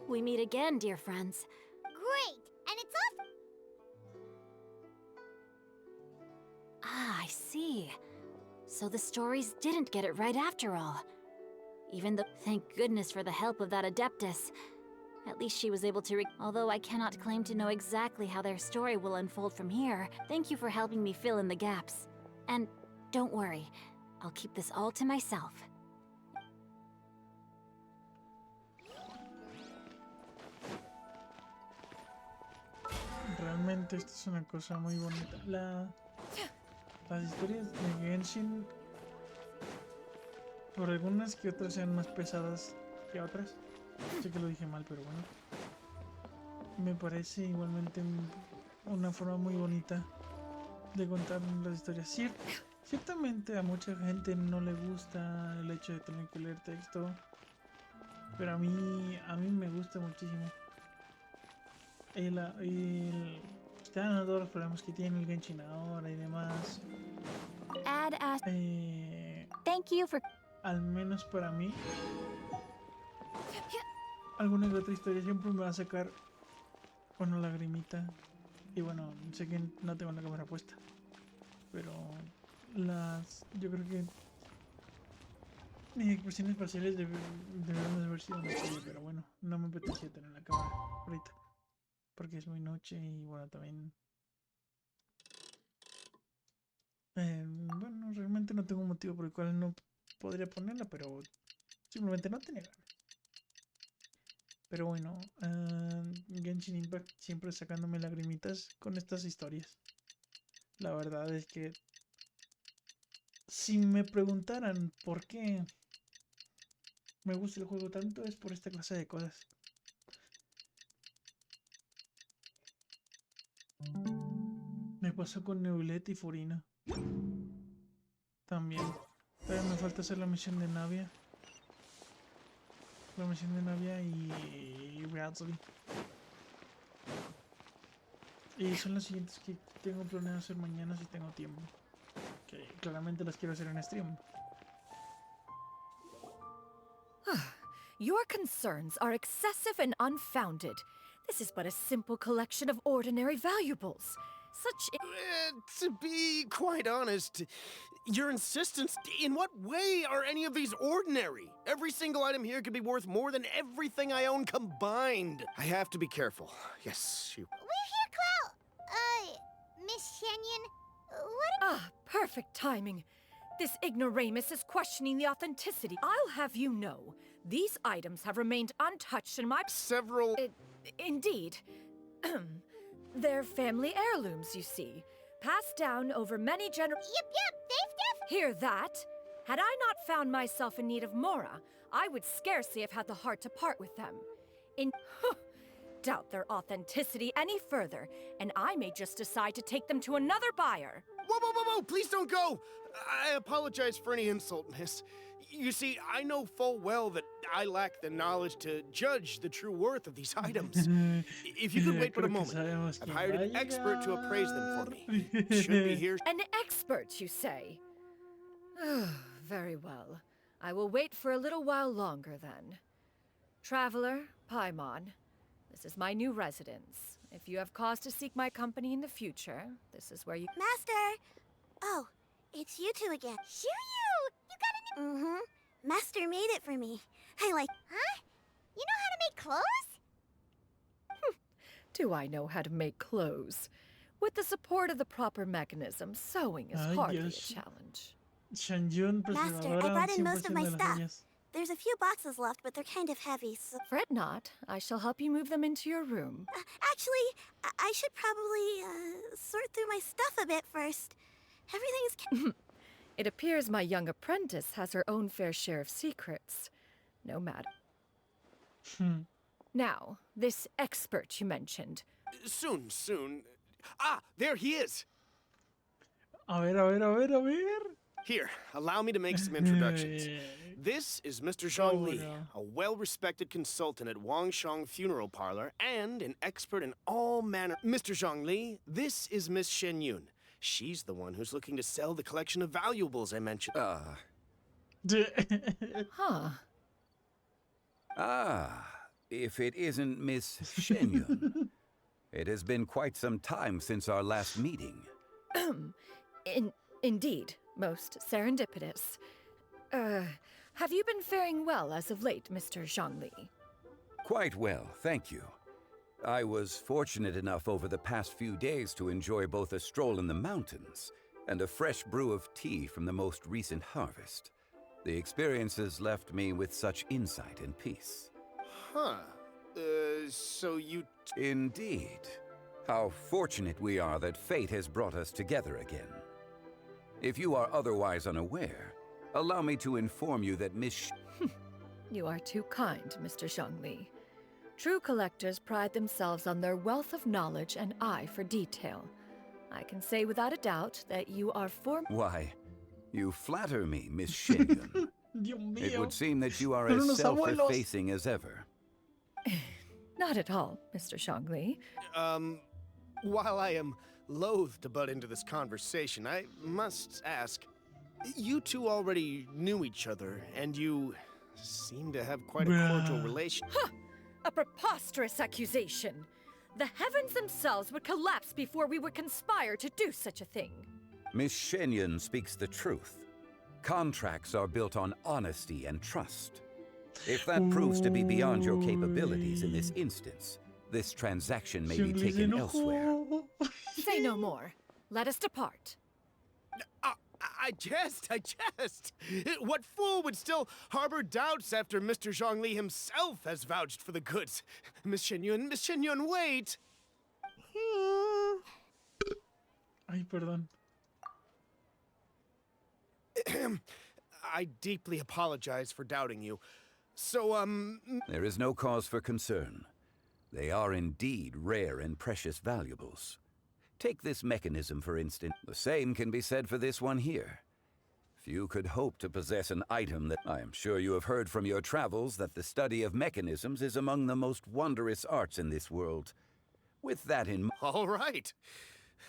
We meet again, dear friends. Great, and it's off. Ah, I see. So the stories didn't get it right after all. Even though, thank goodness for the help of that Adeptus. At least she was able to although I cannot claim to know exactly how their story will unfold from here, thank you for helping me fill in the gaps. And don't worry, I'll keep this all to myself. Realmente esto es una cosa muy bonita. Las historias de Genshin, por algunas que otras sean más pesadas que otras, sé que lo dije mal, pero bueno, me parece igualmente una forma muy bonita de contar las historias. Ciertamente a mucha gente no le gusta el hecho de tener que leer texto, pero a mí me gusta muchísimo. Están todos los problemas que tiene el Genshin ahora y demás. Thank you for... Al menos para mí, alguna que otra historia siempre me va a sacar una lagrimita. Y bueno, sé que no tengo la cámara puesta, pero yo creo que cuestiones parciales deberían haber sido una serie, pero bueno, no me apetecía tener la cámara ahorita, porque es muy noche y bueno, también... bueno, realmente no tengo un motivo por el cual no podría ponerla, pero simplemente no tenía ganas. Pero bueno, Genshin Impact siempre sacándome lagrimitas con estas historias. La verdad es que si me preguntaran por qué me gusta el juego tanto es por esta clase de cosas. Me pasó con Neulet y Furina. También. Pero me falta hacer la misión de Navia. La misión de Navia y Bradley. Y son las siguientes que tengo planeado hacer mañana si tengo tiempo. Que claramente las quiero hacer en stream. Your concerns are excessive and unfounded. This is but a simple collection of ordinary valuables. Such To be quite honest, your insistence, in what way are any of these ordinary? Every single item here could be worth more than everything I own combined. I have to be careful. Yes, you... We're here, Clow! Miss xianyun, what... Perfect timing. This ignoramus is questioning the authenticity. I'll have you know, these items have remained untouched in my... Several... Indeed. They're family heirlooms, you see. Passed down over many generations. Yep, they've Hear that? Had I not found myself in need of Mora, I would scarcely have had the heart to part with them. Doubt their authenticity any further, and I may just decide to take them to another buyer. Whoa! Please don't go! I apologize for any insult, miss. You see, I know full well that I lack the knowledge to judge the true worth of these items. If you could wait but a moment, I've hired an expert to appraise them for me. Should be here. An expert, you say? Very well. I will wait for a little while longer, then. Traveler, Paimon, this is my new residence. If you have cause to seek my company in the future, this is where you... Master! Oh, it's you two again. Xiu-yu! You got a new... Mm-hmm. Master made it for me. I like... Huh? You know how to make clothes? Do I know how to make clothes? With the support of the proper mechanism, sewing is hardly a challenge. xianyun, Master, I brought in most of my stuff. There's a few boxes left, but they're kind of heavy, so... Fret not. I shall help you move them into your room. Actually, I should probably, sort through my stuff a bit first. Everything's... It appears my young apprentice has her own fair share of secrets. No matter. Now, this expert you mentioned. Soon. Ah, there he is! A ver. Here, allow me to make some introductions. This is Mr. Zhongli, a well-respected consultant at Wangshang Funeral Parlor and an expert in all manner. Mr. Zhongli, this is Miss xianyun. She's the one who's looking to sell the collection of valuables I mentioned. If it isn't Miss xianyun. It has been quite some time since our last meeting. Indeed, most serendipitous. Have you been faring well as of late, Mr. Zhongli? Quite well, thank you. I was fortunate enough over the past few days to enjoy both a stroll in the mountains and a fresh brew of tea from the most recent harvest. The experiences left me with such insight and peace. So you... Indeed. How fortunate we are that fate has brought us together again. If you are otherwise unaware, allow me to inform you that Miss... You are too kind, Mr. Zhongli. True collectors pride themselves on their wealth of knowledge and eye for detail. I can say without a doubt that you are Why, you flatter me, Miss xianyun. It would seem that you are as self-effacing as ever. Not at all, Mr. Zhongli. While I am loath to butt into this conversation, I must ask, you two already knew each other, and you seem to have quite a cordial relation. A preposterous accusation! The heavens themselves would collapse before we would conspire to do such a thing. Miss xianyun speaks the truth. Contracts are built on honesty and trust. If that proves to be beyond your capabilities in this instance, this transaction may be taken elsewhere. Say no more. Let us depart. I jest. What fool would still harbor doubts after Mr. Zhongli himself has vouched for the goods? Miss xianyun, wait! Ay, perdón. I deeply apologize for doubting you. There is no cause for concern. They are indeed rare and precious valuables. Take this mechanism, for instance. The same can be said for this one here. Few could hope to possess an item that... I am sure you have heard from your travels that the study of mechanisms is among the most wondrous arts in this world. With that in mind... All right.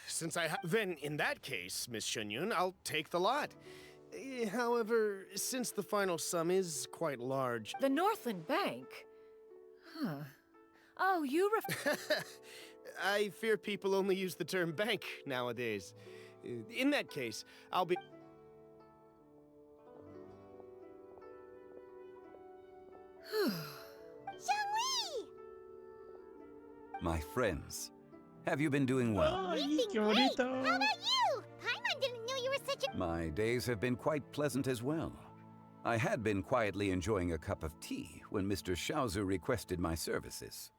Since I then, in that case, Miss xianyun, I'll take the lot. However, since the final sum is quite large... The Northland Bank? Huh. Oh, you I fear people only use the term bank nowadays. In that case, I'll be... Zhongli! My friends, have you been doing well? We've been great! How about you? Paimon didn't know you were such a... My days have been quite pleasant as well. I had been quietly enjoying a cup of tea when Mr. Xiaozu requested my services.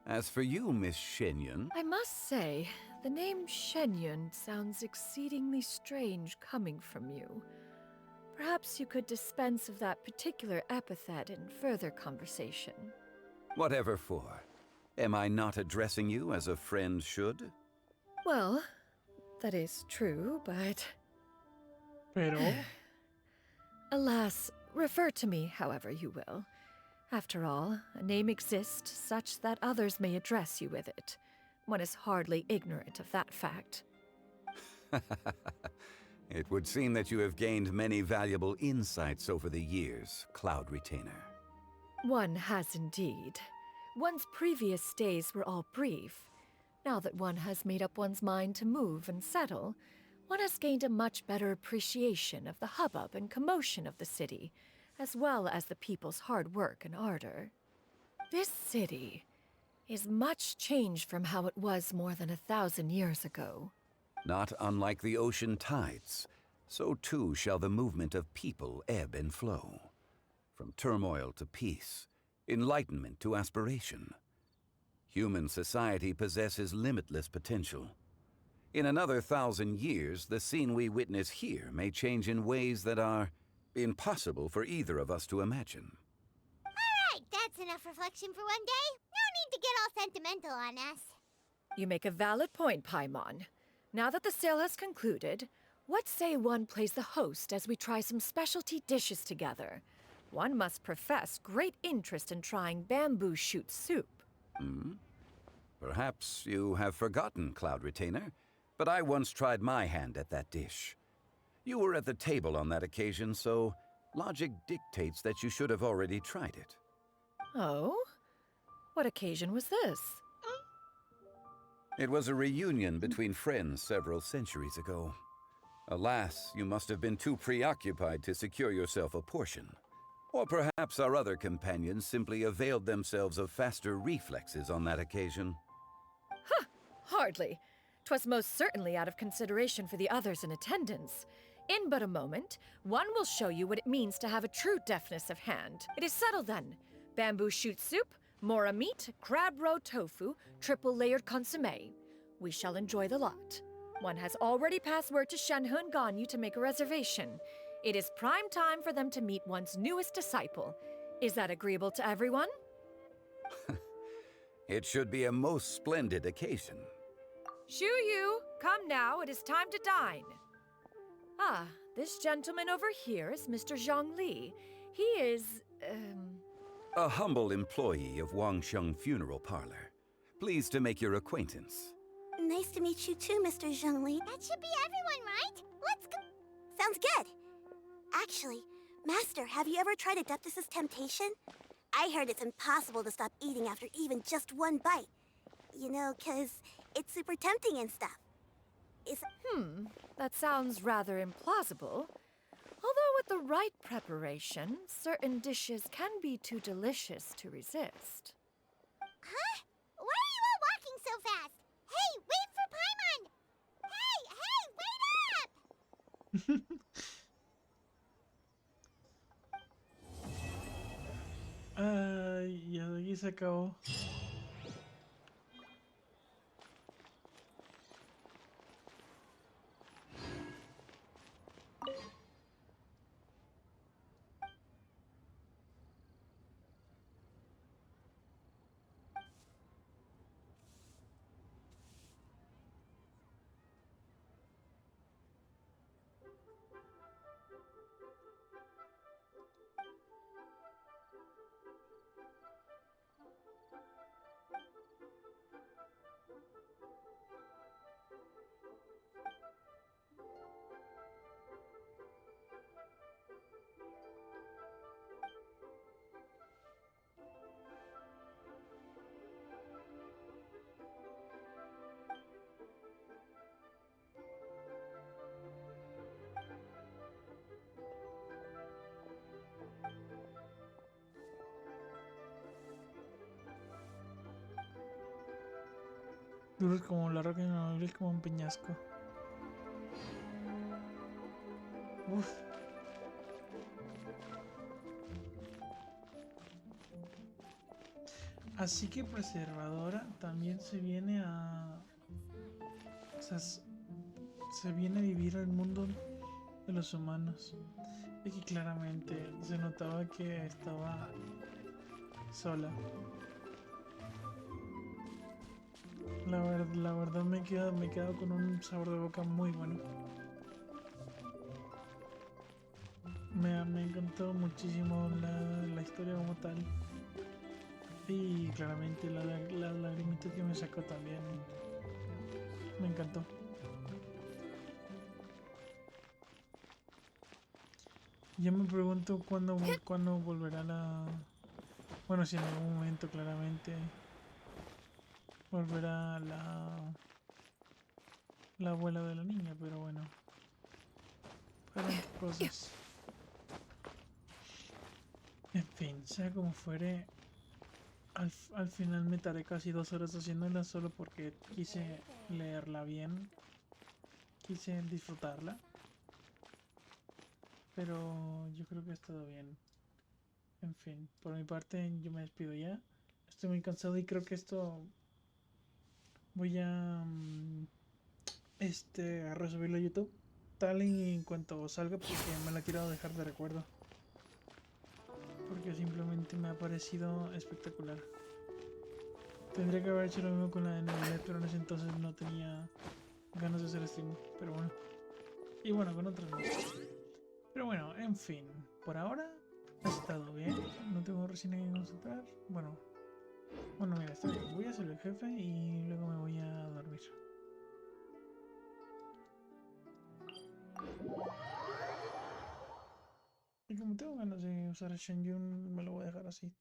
As for you, Miss xianyun... I must say, the name xianyun sounds exceedingly strange coming from you. Perhaps you could dispense of that particular epithet in further conversation. Whatever for. Am I not addressing you as a friend should? Well, that is true, but... Pero... Alas, refer to me however you will. After all, a name exists such that others may address you with it. One is hardly ignorant of that fact. It would seem that you have gained many valuable insights over the years, Cloud Retainer. One has indeed. One's previous stays were all brief. Now that one has made up one's mind to move and settle, one has gained a much better appreciation of the hubbub and commotion of the city, as well as the people's hard work and ardor. This city is much changed from how it was more than 1,000 years ago. Not unlike the ocean tides, so too shall the movement of people ebb and flow. From turmoil to peace, enlightenment to aspiration. Human society possesses limitless potential. In another 1,000 years, the scene we witness here may change in ways that are impossible for either of us to imagine. Alright, that's enough reflection for one day. No need to get all sentimental on us. You make a valid point, Paimon. Now that the sale has concluded, what say one plays the host as we try some specialty dishes together? One must profess great interest in trying bamboo shoot soup. Perhaps you have forgotten, Cloud Retainer, but I once tried my hand at that dish. You were at the table on that occasion, so logic dictates that you should have already tried it. Oh? What occasion was this? It was a reunion between friends several centuries ago. Alas, you must have been too preoccupied to secure yourself a portion. Or perhaps our other companions simply availed themselves of faster reflexes on that occasion. Huh! Hardly. 'Twas most certainly out of consideration for the others in attendance. In but a moment, one will show you what it means to have a true deftness of hand. It is settled then. Bamboo shoot soup, mora meat, crab roe tofu, triple-layered consommé. We shall enjoy the lot. One has already passed word to Shenhe and Ganyu to make a reservation. It is prime time for them to meet one's newest disciple. Is that agreeable to everyone? It should be a most splendid occasion. Shu Yu, come now, it is time to dine. Ah, this gentleman over here is Mr. Zhongli. He is, A humble employee of Wangsheng Funeral Parlor. Pleased to make your acquaintance. Nice to meet you too, Mr. Zhongli. That should be everyone, right? Let's go. Sounds good. Actually, Master, have you ever tried Adeptus' temptation? I heard it's impossible to stop eating after even just one bite. You know, 'cause it's super tempting and stuff. That sounds rather implausible. Although with the right preparation, certain dishes can be too delicious to resist. Huh? Why are you all walking so fast? Hey, wait for Paimon! Hey, wait up! Ya de aquí se acabó. Duros como la roca inamovible como un peñasco. Uf. Así que preservadora también se viene a... O sea, se viene a vivir al mundo de los humanos. Y que claramente se notaba que estaba sola. La verdad me he quedado con un sabor de boca muy bueno. Me encantó muchísimo la historia como tal. Y claramente la lagrimita que me sacó también. Me encantó. Yo me pregunto cuándo volverá la... Bueno, si en algún momento claramente volverá la abuela de la niña, pero bueno. Fueron cosas. En fin, sea como fuere, al final me tardé casi 2 horas haciéndola solo porque quise leerla bien, quise disfrutarla, pero yo creo que ha estado bien. En fin, por mi parte yo me despido ya. Estoy muy cansado y creo que esto voy a a resubirlo a YouTube tal y en cuanto salga porque me la quiero dejar de recuerdo. Porque simplemente me ha parecido espectacular. Tendría que haber hecho lo mismo con la de Nebulet, pero en ese entonces no tenía ganas de hacer stream. Pero bueno. Y bueno, con otras no. Pero bueno, en fin. Por ahora ha estado bien. No tengo recién que concentrar. Bueno, mira, está bien. Voy a ser el jefe y luego me voy a dormir. Y como tengo ganas de usar el xianyun, me lo voy a dejar así.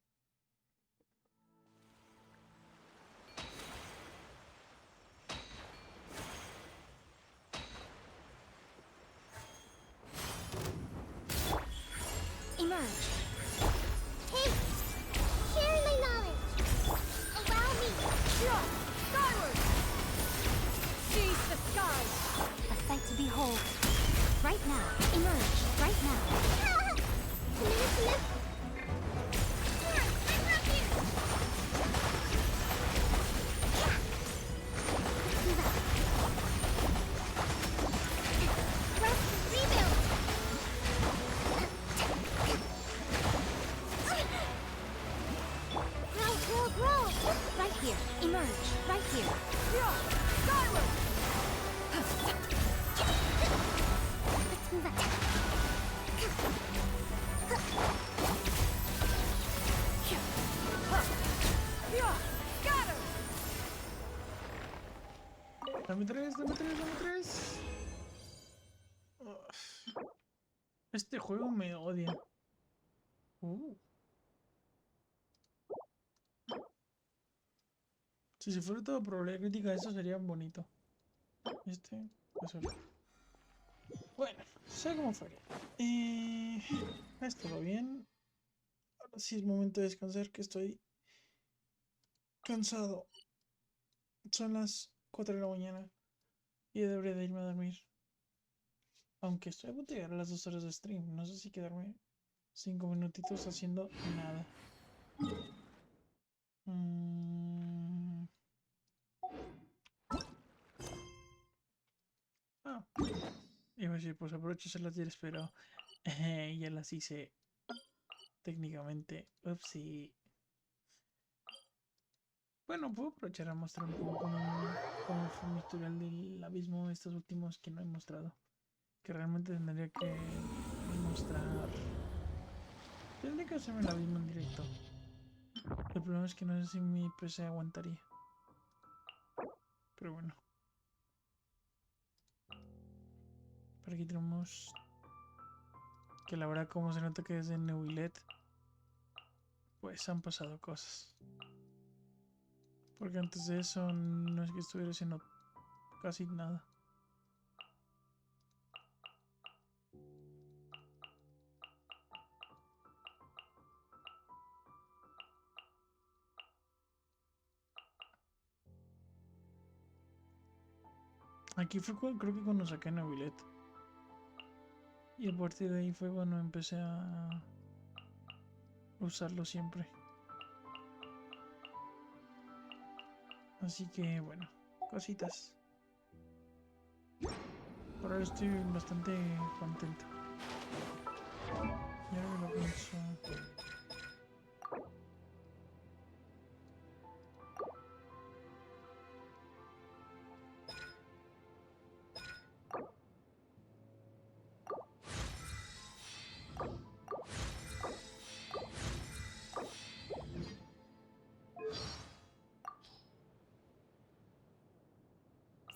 Emerge. Take. Share my knowledge. Allow me. Jump! Skyward! Seize the skies! A sight to behold. Right now. Emerge. Right now. Right here. Emerge. Right here. Skyward! Let's move out. Scatter! Dame tres, dame tres, dame tres. Uf. Este juego me odia. Si se fuera todo probabilidad crítica, eso sería bonito. Eso. Bueno, sea como fuera. Ha estado bien. Ahora sí es momento de descansar, que estoy cansado. Son las 4 de la mañana y debería de irme a dormir. Aunque estoy a punto de llegar a las 2 horas de stream. No sé si quedarme 5 minutitos haciendo nada. Iba a decir, pues aprovecho se las tienes, pero ya las hice técnicamente. Upsi. Bueno, puedo aprovechar a mostrar un poco cómo fue mi historial del abismo estos últimos que no he mostrado. Que realmente tendría que mostrar. Tendría que hacerme el abismo en directo. El problema es que no sé si mi PC aguantaría. Pero bueno. Por aquí tenemos que la verdad, como se nota que desde Nebulet, pues han pasado cosas. Porque antes de eso no es que estuviera haciendo casi nada. Aquí fue creo que cuando saqué Nobilet. Y a partir de ahí fue cuando empecé a usarlo siempre. Así que bueno, cositas. Por ahora estoy bastante contento. Y ahora lo pienso.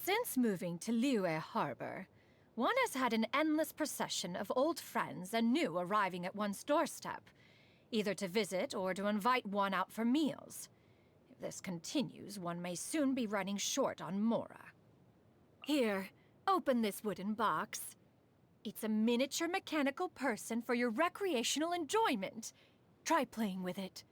Since moving to Liyue Harbor, one has had an endless procession of old friends and new arriving at one's doorstep, either to visit or to invite one out for meals. If this continues, one may soon be running short on Mora. Here, open this wooden box. It's a miniature mechanical person for your recreational enjoyment. Try playing with it.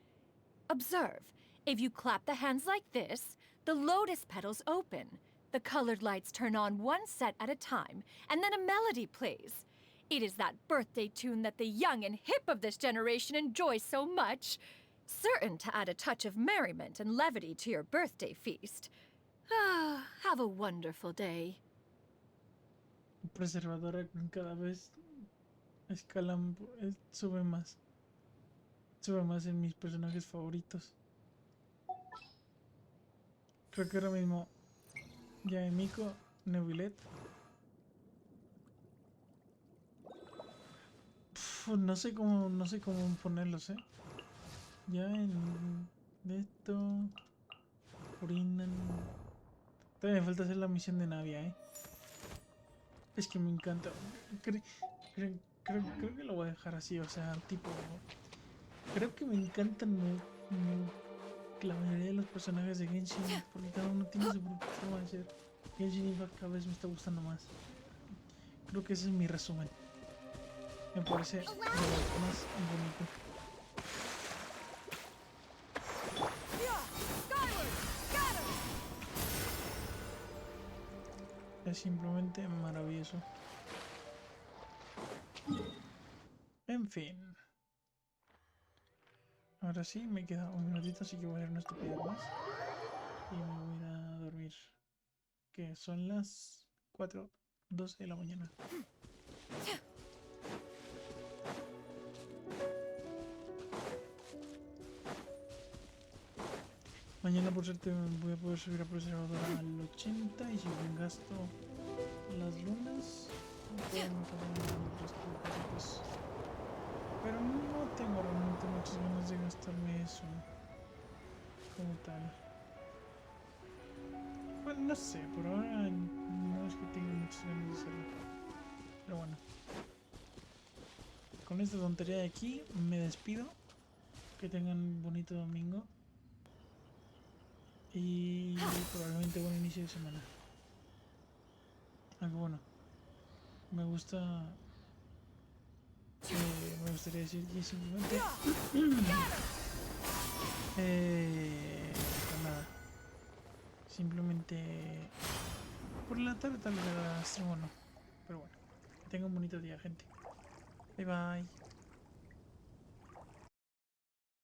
Observe, if you clap the hands like this, the lotus petals open. The colored lights turn on one set at a time, and then a melody plays. It is that birthday tune that the young and hip of this generation enjoy so much, certain to add a touch of merriment and levity to your birthday feast. Ah, have a wonderful day. Preservadora cada vez escalan, sube más. Sube más en mis personajes favoritos. Creo que ahora mismo ya en Miko, Nebilet. No sé cómo ponerlos, Ya en esto. Orinan. Todavía me falta hacer la misión de Navia, Es que me encanta. Creo que lo voy a dejar así, o sea, tipo. Creo que me encantan la mayoría de los personajes de Genshin, porque cada uno tiene su propia forma de ser. Genshin Impact cada vez me está gustando más. Creo que ese es mi resumen. Me parece de lo más bonito. Es simplemente maravilloso. En fin. Ahora sí, me queda un minutito, así que voy a hacer una estupidez más. Y me voy a dormir. Que son las 4:12 de la mañana. Mañana por suerte voy a poder subir a preservadora al 80 y si bien gasto las lunas, puedo mejorar el resto de cositas. Pero no tengo realmente muchas ganas de gastarme eso como tal. Bueno, no sé, por ahora no es que tenga muchas ganas de hacerlo. Pero bueno. Con esta tontería de aquí me despido. Que tengan un bonito domingo. Y probablemente buen inicio de semana. Aunque bueno, me gustaría decir que simplemente pues nada, simplemente por la tarde tal vez bueno, pero bueno, que tengan un bonito día, gente. Bye bye.